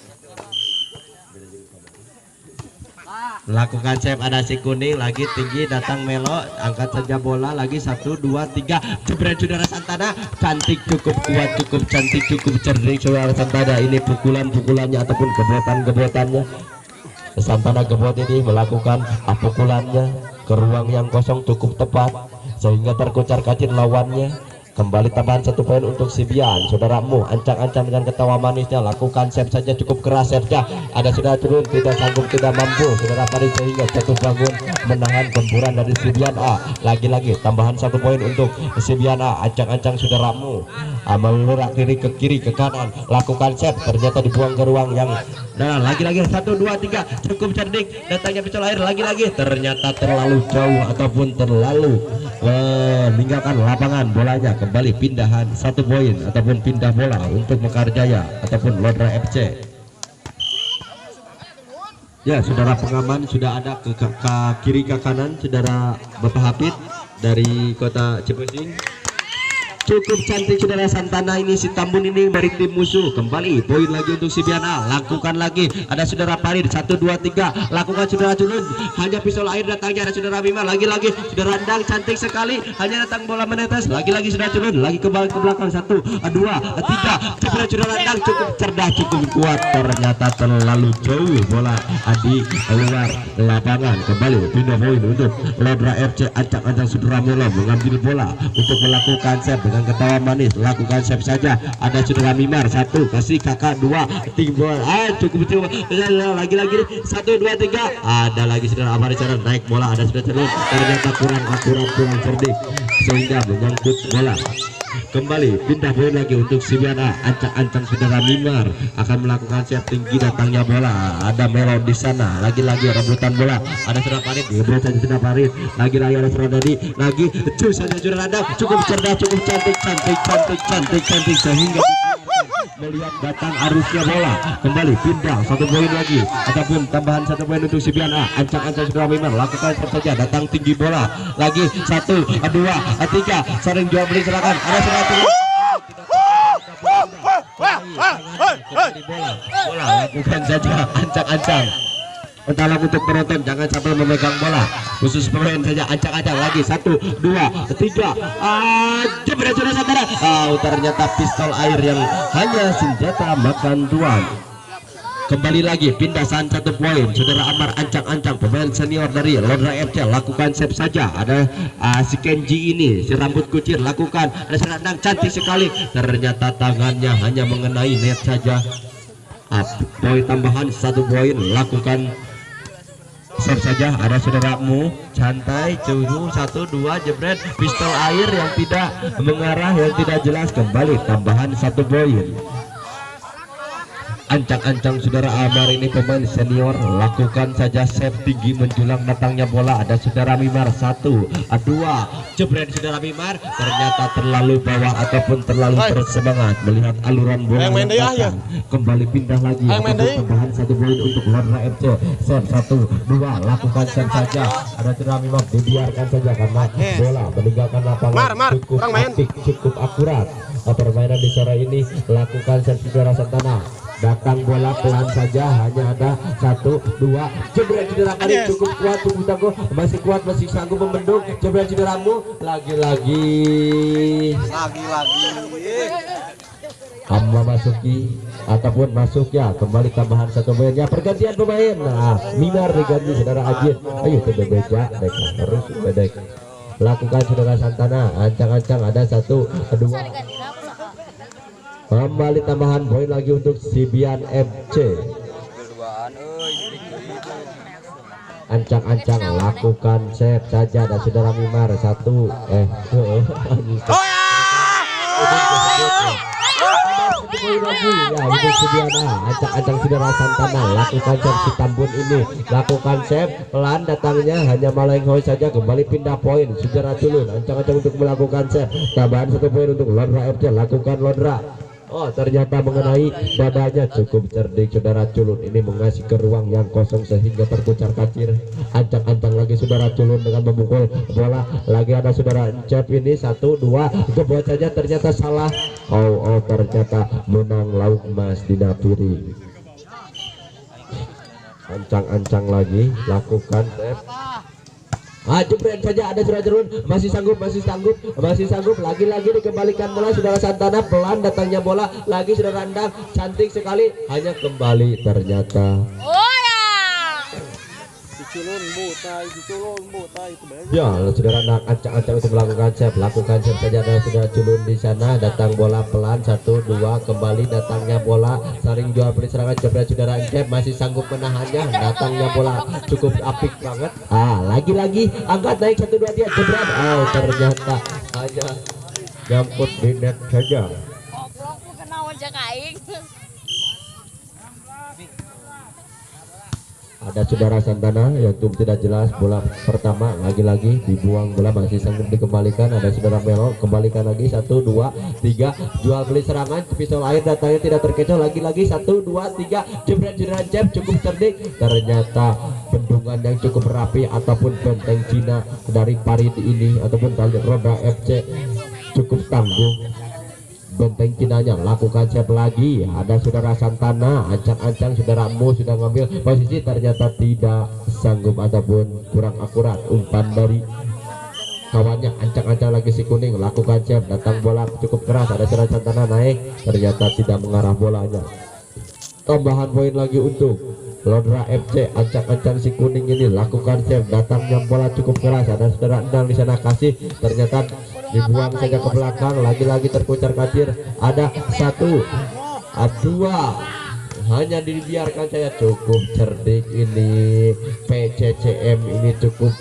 lakukan save, ada si kuning lagi tinggi datang Melo, angkat saja bola lagi 1 2 3 jebret saudara Santana, cantik cukup kuat cukup cantik cukup cerdik saudara Santana. Ini pukulannya ataupun gebetannya Santana gebot ini melakukan pukulannya ke ruang yang kosong cukup tepat sehingga terkocar kacir lawannya. Kembali tambahan 1 poin untuk Sibian, saudaramu ancang-ancang dengan ketawa manisnya, lakukan save saja cukup keras saja. Ada sudah turun, tidak sanggup, tidak mampu saudara Farid sehingga jatuh bangun menahan gempuran dari Sibian A. Lagi-lagi tambahan 1 poin untuk Sibian A, ancang-ancang saudaramu melurak kiri ke kanan, lakukan save, ternyata dibuang ke ruang yang lagi-lagi 1 2 3 cukup cerdik, datangnya pistol air lagi-lagi ternyata terlalu jauh ataupun terlalu meninggalkan lapangan, bolanya kembali pindahan 1 poin ataupun pindah bola untuk Mekarjaya ataupun Lodra FC. Ya saudara pengaman sudah ada ke kiri ke kanan saudara Bapak Hafid dari kota Cipesing. Cukup cantik saudara Santana, ini si Tambun ini dari tim musuh. Kembali poin lagi untuk Sibiana, lakukan lagi, ada saudara Farid 1 2 3 lakukan saudara Culun, hanya pistol air datangnya, ada saudara Bima lagi-lagi saudara Randang cantik sekali, hanya datang bola menetes, lagi-lagi saudara Culun, lagi kembali ke belakang 1 2 3 saudara Randang cukup cerdas cukup kuat, ternyata terlalu jauh bola di luar lapangan. Kembali pindah poin untuk Lodra FC, ancang-ancang saudara Melo mengambil bola untuk melakukan save dengan ketawa manis, lakukan save saja, ada saudara Mimar 1 kasih kakak 2 timbul cukup lagi-lagi 1 2 3 ada lagi saudara Amari cara naik bola, ada saudara Celun, ternyata kurang akurat kurang cerdik sehingga menyangkut bola. Kembali pindah poin lagi untuk Sibiana, ancang-ancang saudara Mimar akan melakukan save tinggi, datangnya bola, ada Melo di sana, lagi-lagi rebutan bola, ada saudara Farid direbut saja saudara Farid, lagi-lagi ada saudara Dadi, lagi cus saja saudara Randang, cukup cerdas cukup cantik sehingga melihat datang arusnya bola. Kembali pindah 1 poin lagi ataupun tambahan 1 poin untuk Sibiana, ancang-ancang saudara Mimar lakukan save saja, datang tinggi bola lagi 1 2 3 sering jual beli serangan, ada saudara bola lakukan saja ancang-ancang. Entahlah untuk penonton jangan sampai memegang bola, khusus pemain saja ancang-ancang lagi 1 2 3 jebret saudara Santana. Ternyata pistol air yang hanya senjata makan tuan. Kembali lagi pindahan 1 poin saudara Amar, ancang-ancang pemain senior dari Lodra FC, lakukan save saja, ada si Kenji ini si rambut kucir, lakukan, ada serandang cantik sekali, ternyata tangannya hanya mengenai net saja. Poin tambahan 1 poin, lakukan save saja, ada saudaramu santai 1 2 jebret pistol air yang tidak mengarah, yang tidak jelas. Kembali tambahan 1 poin. Ancang-ancang saudara Amar ini pemain senior, lakukan saja save tinggi menjulang datangnya bola, ada saudara Mimar 1 2 jebret saudara Mimar, ternyata terlalu bawah ataupun terlalu bersemangat melihat aluran bola yang datang. Kembali pindah lagi, tambahan 1 poin untuk Lodra FC, save 1 2 lakukan save saja, ada saudara Mimar dibiarkan saja karena bola meninggalkan lapangan cukup apik cukup akurat. Permainan di sore ini lakukan save saudara Santana, datang bola pelan saja, hanya ada 1 2 jebret saudara kali cukup kuat tubuh tangguh, masih kuat masih sanggup membendung, jebret saudaramu lagi-lagi Hamba masuki ataupun masuk ya, kembali tambahan 1 poin ya, pergantian pemain. Mimar diganti saudara Ajin, ayo ke bebeja terus bedek, lakukan saudara Santana, ancang-ancang ada 1 2 kembali tambahan poin lagi untuk Sibian FC, ancang-ancang lakukan save saja, dan saudara Mimar 1 lagi ya untuk Sibiana, ancang-ancang saudara Santana lakukan save, si Tambun ini lakukan save pelan datangnya, hanya Malenghoy saja. Kembali pindah poin saudara Culun, ancang-ancang untuk melakukan save, tambahan 1 poin untuk Lodra FC, lakukan Lodra. Ternyata mengenai dadanya, cukup cerdik saudara Culun ini mengasih ke ruang yang kosong sehingga terkucar kacir. Ancang-ancang lagi saudara Culun dengan memukul bola, lagi ada saudara Encep ini 1 2 jebot saja, ternyata salah. Ternyata menang lauk emas di Napiri. ancang-ancang lagi lakukan save. Jebret saja ada Saudara Jerun, masih sanggup, lagi-lagi dikembalikan bola Saudara Santana, pelan datangnya bola lagi Saudara Andang, cantik sekali, hanya kembali ternyata. Diculun buta itu banyak. Ya, Saudara Andang ancang-ancang untuk melakukan save saja ada Saudara Culun di sana, datang bola pelan 1 2 kembali datangnya bola, saring jual beli serangan Jebret Saudara Encep masih sanggup menahannya, datangnya bola cukup apik banget. Lagi-lagi angkat naik 1 2 dia Jebret. Ternyata hanya nyangkut di net saja. Ada Saudara Santana yang tidak jelas, bola pertama lagi-lagi dibuang, bola masih sanggup dikembalikan. Ada Saudara Melo, kembalikan lagi 1 2 3 jual beli serangan, pistol air datangnya tidak terkecoh, lagi-lagi 1 2 3 Jebret Saudara Encep cukup cerdik, ternyata bendungan yang cukup rapi ataupun benteng Cina dari Parit ini ataupun dari Roda FC cukup tangguh. Benteng Cinanya lakukan save lagi, ada Saudara Santana ancang-ancang, Saudaramu sudah ngambil posisi, ternyata tidak sanggup ataupun kurang akurat umpan dari kawannya. Ancang-ancang lagi si kuning lakukan save, datang bola cukup keras, ada Saudara Santana naik, ternyata tidak mengarah bolanya. Tambahan poin lagi untuk Lodra FC, ancang-ancang si kuning ini lakukan save, datangnya bola cukup keras, ada Saudara Endang di sana kasih, ternyata dibuang saja ke belakang, lagi-lagi terkucar kacir. Ada 1 2 hanya dibiarkan saya, cukup cerdik ini PCCM ini, cukup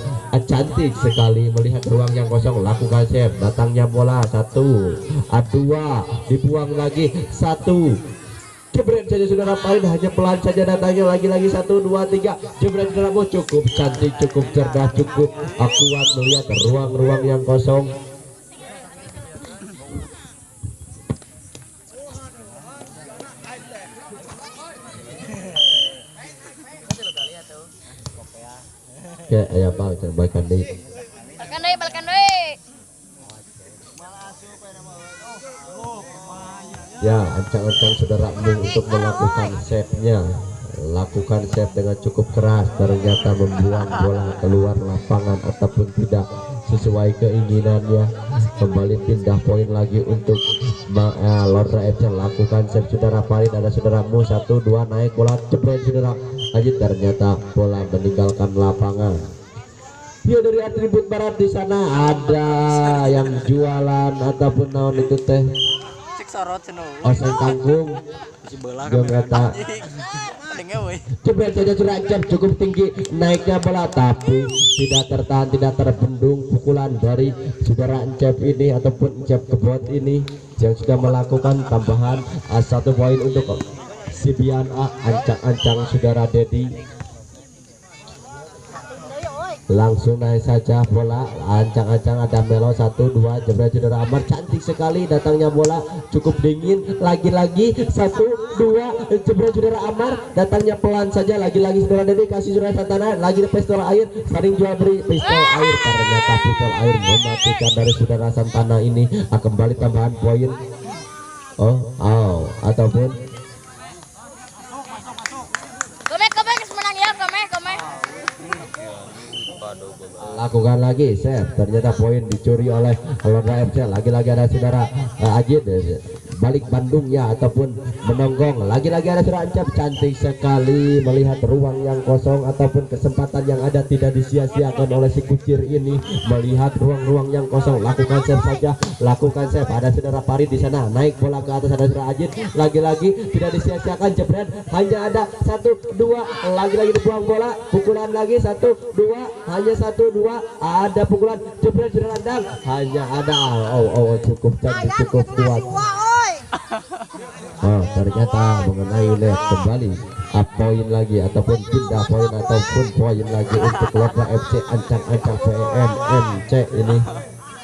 cantik sekali melihat ruang yang kosong, lakukan save, datangnya bola 1 2 dibuang lagi 1 Jebret saja Saudara Parit, hanya pelan saja datangnya, lagi-lagi 1 2 3 Jebret Saudaramu, cukup cantik, cukup cerdas, cukup akuat melihat ruang-ruang yang kosong. Ya bang, balikan deh. Ya, ancang-ancang Saudaramu untuk melakukan save-nya, lakukan save dengan cukup keras, ternyata membuang bola keluar lapangan ataupun tidak sesuai keinginannya. Kembali pindah poin lagi untuk Lodra FC, lakukan save Saudara Parit, ada Saudaramu 1 2 naik bola Jebret Saudara aja, ternyata bola meninggalkan lapangan. Ya, dari atribut barat di sana ada yang jualan ataupun naon itu teh oseng kangkung kata Jebret saja Saudara Encep cukup tinggi naiknya bola, tapi tidak tertahan, tidak terbendung pukulan dari Saudara Encep ini ataupun Encep Kebot ini yang sudah melakukan tambahan 1 poin untuk Sibian ancang-ancang Saudara Dedi. Langsung naik saja bola, ancang-ancang ada Melo 1 2 Jebret Saudara Amar, cantik sekali datangnya bola, cukup dingin, lagi-lagi 1 2 Jebret Saudara Amar, datangnya pelan saja, lagi-lagi Saudara Dedi kasih Saudara Santana, lagi pistol air, saring jual beri pistol air, ternyata pistol air mematikan dari Saudara Santana ini. Kembali tambahan poin ataupun lakukan lagi save, ternyata poin dicuri oleh Lodra FC. Lagi-lagi ada Saudara Ajid balik Bandung ya ataupun menonggong, lagi-lagi ada Saudara Encep, cantik sekali melihat ruang yang kosong ataupun kesempatan yang ada tidak disia-siakan oleh si kucir ini, melihat ruang-ruang yang kosong, lakukan save saja, lakukan save. Ada Saudara Parit di sana naik bola ke atas, ada Saudara Ajid, lagi-lagi tidak disia-siakan Jebret, hanya ada 1 2 lagi-lagi dibuang bola, pukulan lagi 1 2 hanya 1 2 ada pukulan Jebret Saudara Andang, hanya ada cukup cantik, cukup kuat. Ternyata mengenai net kembali poin lagi ataupun pindah poin ataupun poin lagi untuk Lodra FC, ancang-ancang PMMC ini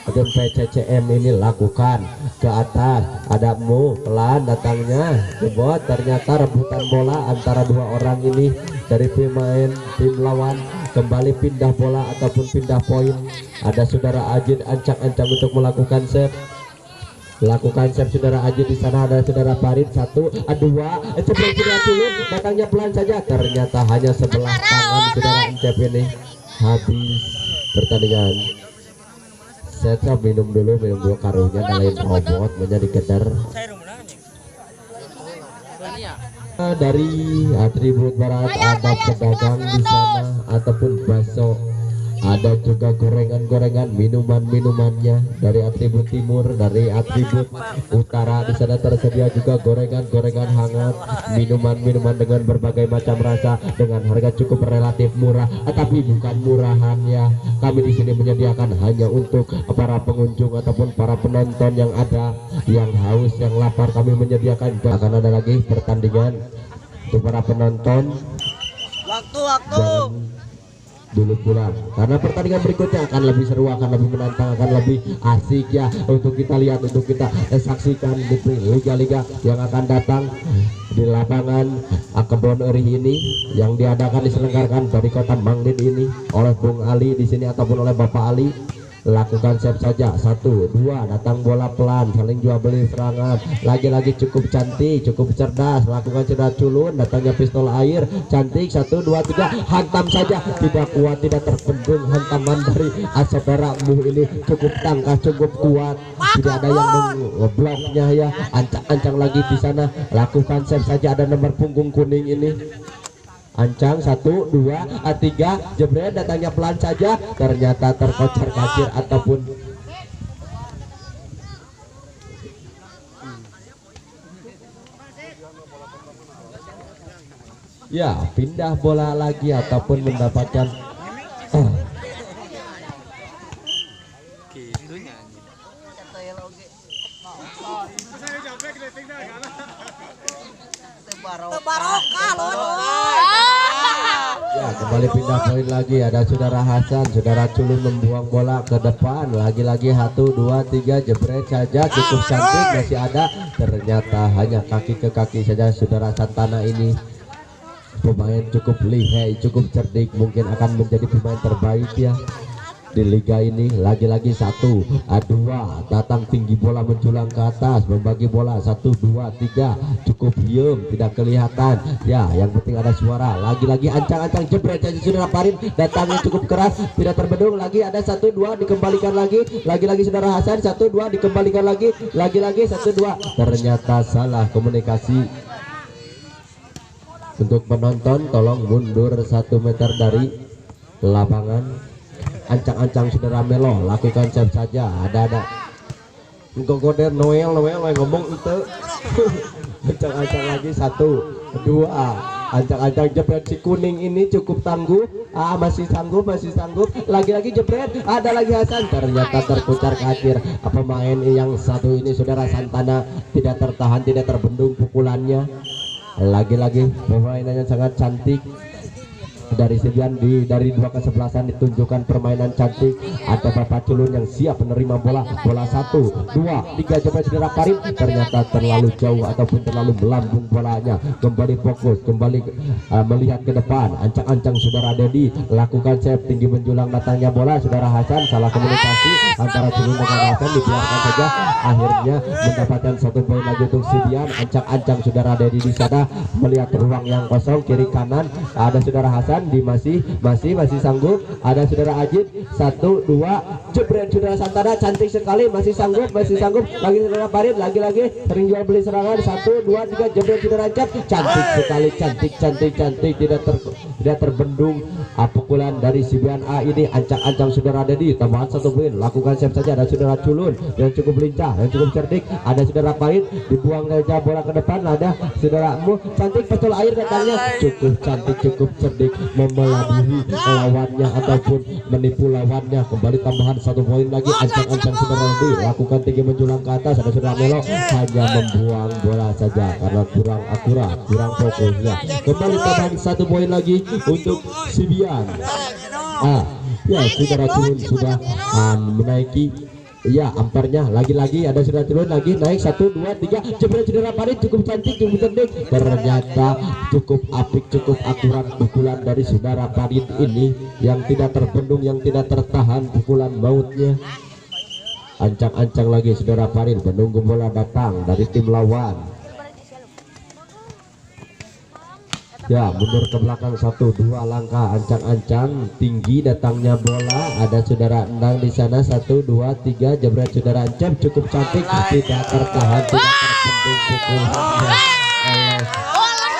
atau PCCM ini lakukan ke atas, ada pelan datangnya Kebot, ternyata rebutan bola antara 2 orang ini dari pemain tim lawan. Kembali pindah bola ataupun pindah poin, ada Saudara Ajid ancang-ancang untuk melakukan save. lakukan save saudara Aji. Di sana ada saudara Farid. 1, 2, jebret saudara Culun, datangnya pelan saja, ternyata hanya sebelah tangan saudara Encep ini. Habis pertandingan. Saya minum dulu karunya lain robot menjadi kedar. Dari atribut barat ada pedagang di sana ataupun bakso, ada juga gorengan-gorengan, minuman-minumannya. Dari atribut timur, dari atribut utara di sana tersedia juga gorengan-gorengan hangat, minuman-minuman dengan berbagai macam rasa dengan harga cukup relatif murah, tapi bukan murahan ya. Kami di sini menyediakan hanya untuk para pengunjung ataupun para penonton yang ada, yang haus, yang lapar. Kami menyediakan. Akan ada lagi pertandingan untuk para penonton. Waktu. Dulu pulang karena pertandingan berikutnya akan lebih seru, akan lebih menantang, akan lebih asik ya untuk kita lihat, untuk kita saksikan di liga-liga yang akan datang di lapangan Kebon Eri ini yang diselenggarakan dari kota Mangdin ini oleh Bung Ali di sini ataupun oleh Bapak Ali. Lakukan save saja. 1, 2, datang bola pelan, saling jual beli serangan, lagi-lagi cukup cantik, cukup cerdas. Lakukan saudara Culun, datangnya pistol air cantik. 1, 2, 3, hantam saja, tidak kuat, tidak terbendung hantaman dari saudaramu ini. Cukup tangkas, cukup kuat, tidak ada yang ngebloknya ya. Ancang-ancang lagi di sana. Lakukan save saja, ada nomor punggung kuning ini. Ancang. 1, 2, 3, jebret, datangnya pelan saja, ternyata terkocar kacir ataupun ya pindah bola lagi ataupun mendapatkan ya kembali pindah poin lagi. Ada saudara Hasan, saudara Culun membuang bola ke depan, lagi-lagi 1, 2, 3, jebret saja, cukup cantik, masih ada, ternyata hanya kaki ke kaki saja. Saudara Santana ini pemain cukup lihai, cukup cerdik, mungkin akan menjadi pemain terbaik ya di liga ini. Lagi-lagi 1, 2, datang tinggi, bola menjulang ke atas, membagi bola. 1, 2, 3, cukup diem, tidak kelihatan ya, yang penting ada suara. Lagi-lagi ancang-ancang, jebret saja saudara Farid, datangnya cukup keras, tidak terbendung. Lagi ada 1, 2, dikembalikan lagi, lagi-lagi saudara Hasan. 1, 2, dikembalikan lagi, lagi-lagi 1, 2, ternyata salah komunikasi. Untuk penonton tolong mundur 1 meter dari lapangan. Ancang-ancang saudara Melo, lakukan save saja. Ada gogoder Noel ngomong itu. Ancang-ancang lagi. 1, 2, ancang-ancang, jebret. Si kuning ini cukup tangguh, masih sanggup, lagi-lagi jebret, ada lagi Hasan, ternyata terkucar kacir. Pemain yang satu ini saudara Santana tidak tertahan, tidak terbendung pukulannya. Lagi-lagi permainannya sangat cantik. Dari Sibian dari 2 kesebelasan ditunjukkan permainan cantik. Ada Bapak Culun yang siap menerima bola. 1, 2, 3, jebret saudara Farid, ternyata terlalu jauh ataupun terlalu melambung bolanya. Kembali fokus, kembali melihat ke depan. Ancang-ancang saudara Dedi, lakukan save, tinggi menjulang, datangnya bola. Saudara Hasan, salah komunikasi antara Culun dengan Hasan, dibiarkan saja. Akhirnya mendapatkan 1 poin lagi untuk Sibian. Ancang-ancang saudara Dedi di sana melihat ruang yang kosong kiri kanan. Ada saudara Hasan di masih sanggup. Ada saudara Ajit. 1, 2, jebret saudara Santana, cantik sekali, masih sanggup. Lagi saudara Farid, lagi-lagi sering jual beli serangan. 1, 2, 3, jebret saudara Encep, cantik sekali, cantik, tidak terbendung pukulan dari Sibian A ini. Ancang-ancang saudara Dedi, tambahan 1 poin. Lakukan save saja. Ada saudara Culun yang cukup lincah, yang cukup cerdik. Ada saudara Farid, dibuang saja bola ke depan. Ada saudara Mu, cantik, pistol air datangnya, cukup cantik, cukup cerdik, memelabuhi lawannya ataupun menipu lawannya. Kembali tambahan 1 poin lagi. Ancang-ancang saudara Dedi, lakukan tinggi menjulang ke atas. Ada saudara Melo, hanya membuang bola saja karena kurang akurat, kurang fokusnya. Kembali tambahan 1 poin lagi untuk Sibian. Ya saudara Culun sudah menaiki ya ampernya. Lagi-lagi ada saudara Culun lagi naik. 1, 2, 3, jebret saudara Farid, cukup cantik, cukup cerdik, ternyata cukup apik, cukup akurat pukulan dari saudara Farid ini yang tidak terbendung, yang tidak tertahan pukulan mautnya. Ancang-ancang lagi saudara Farid menunggu bola datang dari tim lawan. Ya, mundur ke belakang 1-2 langkah, ancang-ancang tinggi datangnya bola. Ada saudara Endang di sana, 1-2-3 jebret saudara Encep, cukup cantik, tidak tertahan, tidak terpendung pukulannya oleh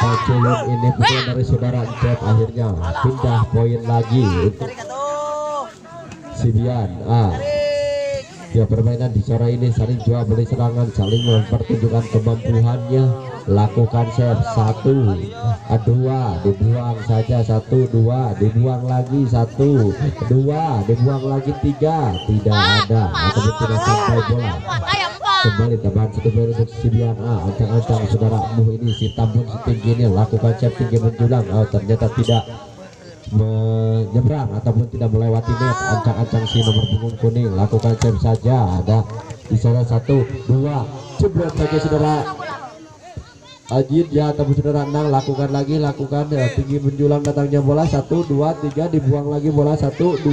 Paculun. Ini pukulan dari saudara Encep, akhirnya pindah poin lagi untuk Sibian. Ya, permainan di sore ini saling jual beli serangan, saling mempertunjukkan kemampuannya. Lakukan save, 1-2 dibuang saja, 1-2 dibuang lagi, 1-2 dibuang lagi, 3 tidak ada ataupun tidak sampai bola. Kembali tambahan 1 poin untuk Sibian. Ancang-ancang saudaramu ini si Tambun setinggi ini lakukan save tinggi menjulang, ternyata tidak menyeberang ataupun tidak melewati net. Ancang-ancang si nomor punggung kuning lakukan save saja, ada di sana, 1-2 jebret saja saudara Ajid ya, ataupun saudara Nang lakukan lagi, lakukan ya, tinggi menjulang datangnya bola, 1-2-3 dibuang lagi bola, 1-2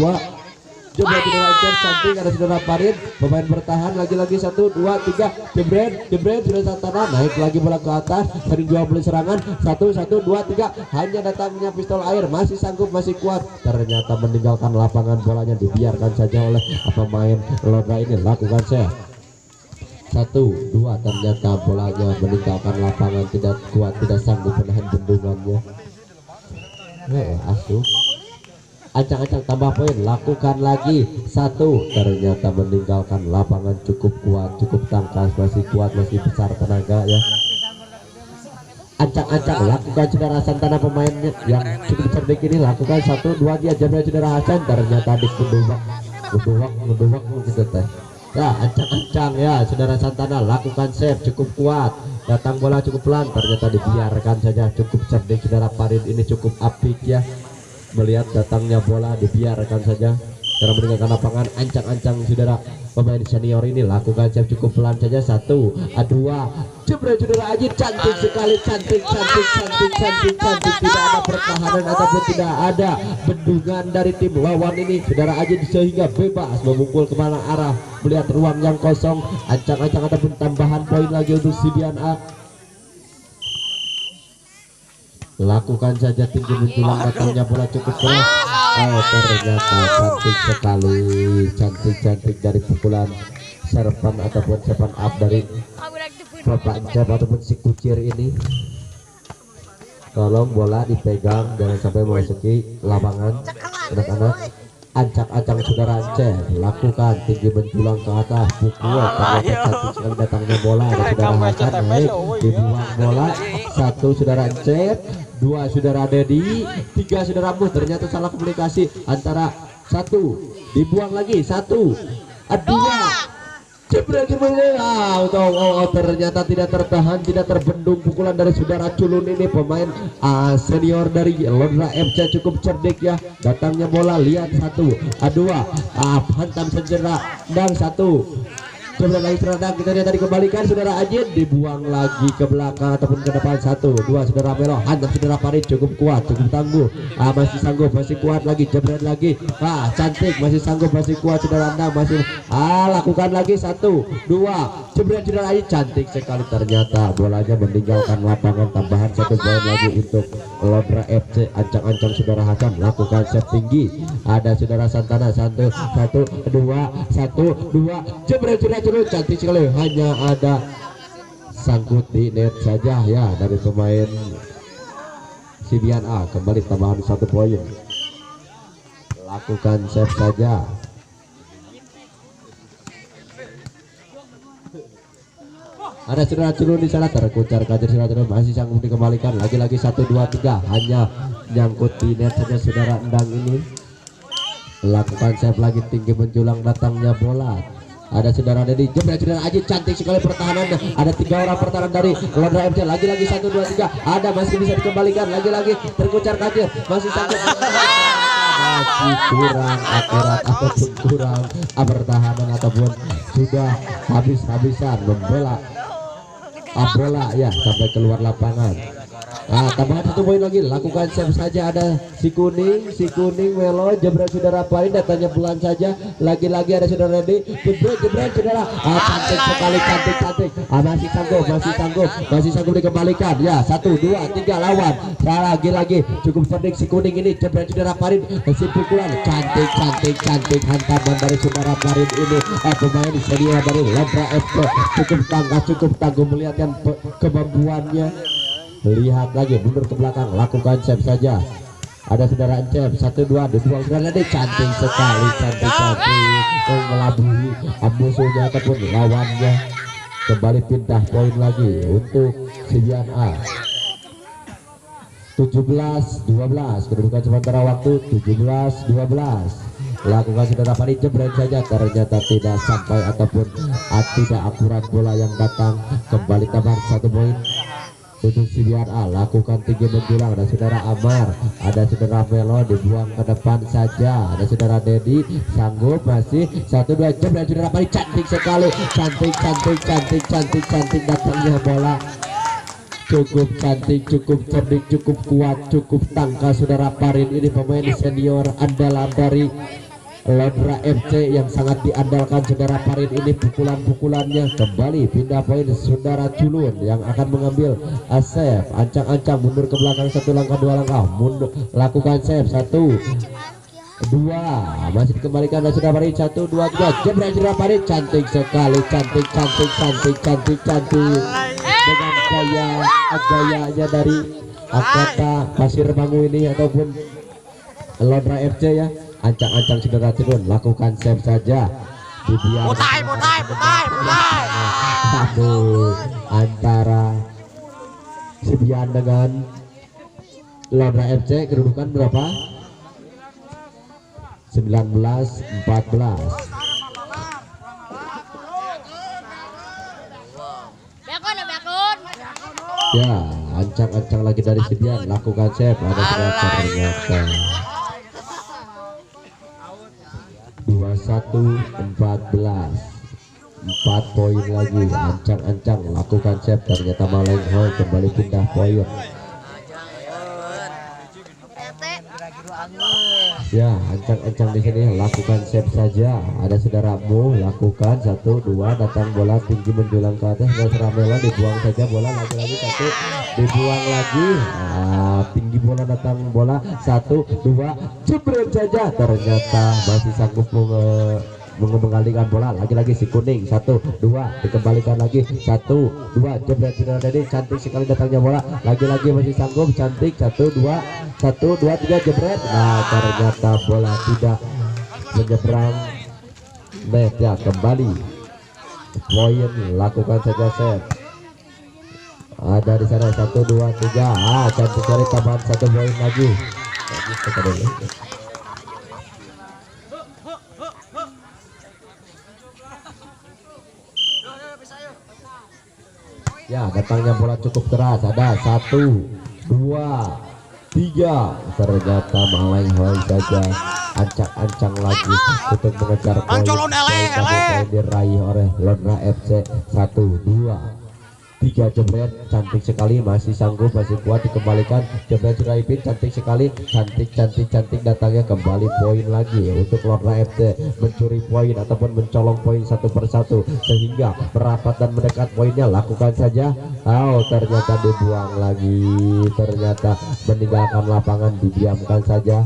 jebret saudara Ajid cantik. Ada saudara Farid pemain bertahan lagi-lagi, 1-2-3 jebret sudah Santana naik lagi bola ke atas, sering jual beli serangan, 1-2-3 hanya datangnya pistol air, masih sanggup, masih kuat, ternyata meninggalkan lapangan, bolanya dibiarkan saja oleh pemain Lodra ini. Lakukan save, 1-2 ternyata bolanya meninggalkan lapangan, tidak kuat, tidak sanggup menahan bendungannya. Asuh. Ancang-ancang tambah poin, lakukan lagi, 1 ternyata meninggalkan lapangan, cukup kuat, cukup tangkas, masih kuat, masih besar tenaga ya. Ancang-ancang lakukan saudara Santana pemainnya yang cukup cerdik ini, lakukan 1-2 dia jebret saudara Hasan, ternyata ngedubak gitu teh. Ya, ancang-ancang ya saudara Santana lakukan save, cukup kuat, datang bola cukup pelan, ternyata dibiarkan saja, cukup cerdik saudara Farid ini, cukup apik ya, melihat datangnya bola dibiarkan saja cara meninggalkan lapangan. Ancang-ancang saudara pemain senior ini lakukan save cukup pelan saja, 1-2 jebret saudara Ajit, cantik sekali, cantik, tidak ada pertahanan ataupun tidak ada bendungan dari tim lawan ini saudara Ajit, sehingga bebas memukul kemana arah melihat ruang yang kosong. Ancang-ancang ataupun tambahan poin lagi untuk Sibian A. Lakukan saja tinggi menjulang datangnya bola cukup keras. Ternyata cantik sekali, cantik dari pukulan serpan ataupun serpan up dari Bapak Encep ataupun si kucir ini. Tolong bola dipegang, jangan sampai memasuki lapangan anak-anak. Ancang-ancang saudara Encep lakukan tinggi menjulang ke atas, pukul, ternyata cantik sekali datangnya bola. Ada saudara Hasan naik, dibuang bola, 1 saudara Encep, 2 saudara Dedi, 3 saudara Mus, ternyata salah komunikasi antara 1 dibuang lagi, 1-2 jebret kembali. Ternyata tidak tertahan, tidak terbendung pukulan dari saudara Culun ini, pemain senior dari Lodra FC, cukup cerdik ya, datangnya bola, lihat, 1-2 hantam segera dan 1 jebret lagi serang, kita lihat tadi kembalikan saudara Ajit, dibuang lagi ke belakang ataupun ke depan, 1-2 saudara Melo, hantam saudara Farid, cukup kuat, cukup tangguh, masih sanggup, masih kuat lagi, jebret lagi, cantik, masih sanggup, masih kuat saudara Andang, masih lakukan lagi, 1-2 jebret saudara Ajit, cantik sekali, ternyata bolanya meninggalkan lapangan. Tambahan 1 poin lagi untuk Lodra FC. Ancang-ancang saudara Hasan lakukan save tinggi, ada saudara Santana, 1-2 jebret saudara, cantik sekali, hanya ada sangkut di net saja ya dari pemain Sibian A. Kembali tambahan 1 poin, lakukan save saja. Ada saudara Culun di sana, terkucar kader saudara Culun, masih sanggup dikembalikan, lagi-lagi 1-2-3 hanya nyangkut di net saja saudara Endang ini. Lakukan save lagi, tinggi menjulang datangnya bola. Ada saudara Dedi, jebret saudara Ajit, cantik sekali pertahanannya, ada 3 orang pertahanan dari Lodra FC, lagi-lagi 1-2-3 ada, masih bisa dikembalikan, lagi-lagi terkucar kader, masih sanggup, masih kurang akurat ataupun kurang pertahanan ataupun sudah habis-habisan membela bola ya sampai keluar lapangan. Tambahan 1 poin lagi, lakukan save saja. Ada si kuning Melo jebret saudara Parin, datanya pelan saja. Lagi-lagi ada saudara Dedi, jebret saudara. Cantik sekali, cantik. Masih sanggup dikembalikan. Ya, 1 2 3 lawan. Lagi cukup cerdik si kuning ini, jebret saudara Parin. Si pukulan cantik hantaman dari saudara Parin ini. Pemain senior dari Lodra FC cukup tangguh melihatkan kemampuannya. Lihat lagi, mundur ke belakang, lakukan save saja. Ada saudara Encep, 1-2 dibuang saudara Dedi, cantik sekali, cantik mengelabui musuhnya ataupun lawannya. Kembali pindah poin lagi untuk Sibian A. 17-12, kedudukan sementara waktu 17-12. Lakukan saudara Pari, jebret saja, ternyata tidak sampai ataupun tidak akurat bola yang datang. Kembali tambahan 1 poin untuk Sibian A. Lakukan tinggi menjulang. Ada saudara Amar, ada saudara Melo, dibuang ke depan saja. Ada saudara Dedi, sanggup masih 1-2, jebret saudara Pari, cantik sekali, cantik datangnya bola. Cukup cantik, cukup cerdik, cukup kuat, cukup tangkas saudara Parin ini, pemain senior andalan dari Lodra FC yang sangat diandalkan saudara Parin ini. Pukulannya kembali pindah poin saudara Culun yang akan mengambil save. Ancang-ancang mundur ke belakang 1 langkah 2 langkah, mundur lakukan save 1 2, masih dikembalikan dari saudara Parin. 1 2 3, jebret saudara Parin, cantik sekali, cantik dengan gayanya dari Akata Pasir Bangu ini ataupun Lodra FC ya. Ancang-ancang saudara Culun, lakukan save saja. Mutai. Antara Sibian dengan Lodra FC, kedudukan berapa? 19-14. Ya, ancang-ancang lagi dari Sibian, lakukan save. Ada ternyata 21-14, 4 poin lagi. Ancang-ancang lakukan save, ternyata Malenghoi kembali pindah poin. Ya, ancang-ancang di sini lakukan save saja. Ada saudaramu, lakukan 1 2, datang bola tinggi menjulang ke atas. Saudara Melo, dibuang saja bola, lagi-lagi 1, dibuang lagi. Tinggi bola, datang bola 1 2, jebret saja, ternyata masih sanggup mengembalikan bola. Lagi-lagi si kuning, 1 2, dikembalikan lagi 1 2, jebret saudara Dedi, cantik sekali datangnya bola. Lagi-lagi masih sanggup, cantik 1 2 3, jebret. Ternyata bola tidak menyeberang net ya. Kembali poin, lakukan saja save. Ada di sana 1 2 3, cantik sekali, tambahan 1 poin lagi. Ya, datangnya bola cukup keras. Ada 1 2 3, ternyata Malenghoi saja. Ancang-ancang lagi untuk mengejar poin diraih oleh Lodra FC. 1 2 3, jebret, cantik sekali, masih sanggup, masih kuat, dikembalikan. Jebret sudah ipin, cantik sekali, cantik datangnya. Kembali poin lagi untuk Lodra FC, mencuri poin ataupun mencolong poin 1 persatu sehingga merapat dan mendekat poinnya. Lakukan saja. Ternyata dibuang lagi, ternyata meninggalkan lapangan, didiamkan saja.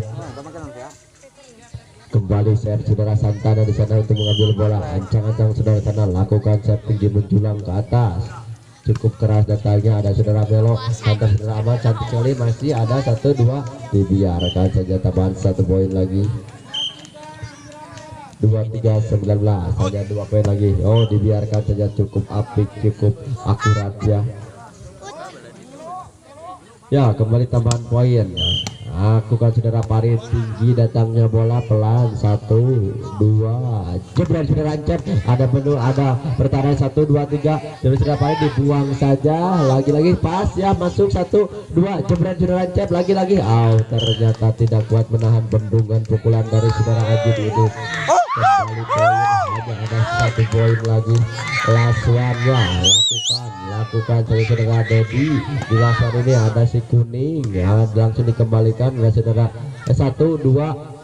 Kembali save saudara Santana di sana untuk mengambil bola. Ancang-ancang saudara sana, lakukan save tinggi menjulang ke atas. Cukup keras datanya. Ada saudara Melo, hantar saudara Ahmad, cantik sekali, masih ada 1 2, dibiarkan saja, tambahan 1 poin lagi. 23-19, hanya 2 poin lagi. Dibiarkan saja, cukup apik, cukup akurat ya. Ya, kembali tambahan poin. Lakukan saudara Parin, tinggi datangnya bola, pelan 1 2, jebret saudara Encep. Ada menu, ada pertahanan 1 2 3, jebret saudara Parin, dibuang saja. Lagi-lagi pas ya, masuk 1 2, jebret saudara Encep. Lagi-lagi ternyata tidak kuat menahan bendungan pukulan dari saudara Ajib ini. kembali poin, hanya ada 1 poin lagi. Lasuannya lakukan saudara Dedi. Di lasuan ini ada si kuning ya, langsung dikembalikan ya saudara. 1 2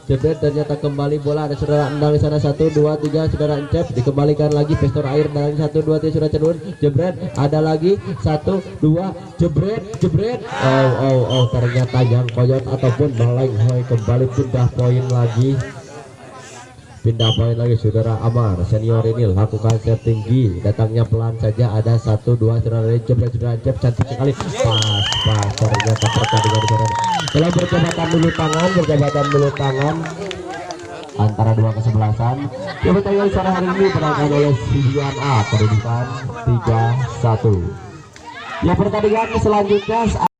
jebret, ternyata kembali bola, ada saudara Endang di sana. 1 2 3 saudara Encep, dikembalikan lagi pistol air dari 1 2 3 saudara Cenun, jebret, ada lagi 1 2 jebret. Ternyata yang koyot ataupun Balenghoy kembali pindah poin lagi. Saudara Amar senior ini lakukan set tinggi, datangnya pelan saja, ada 1 2 saudara jebret, saudara Encep cantik sekali, pas ternyata pertandingan saudara dalam berjabatan dulu tangan antara dua kesebelasan. Yang pertandingan sore hari ini berangkat oleh Sian A, kedudukan 3-1. Ya, pertandingan selanjutnya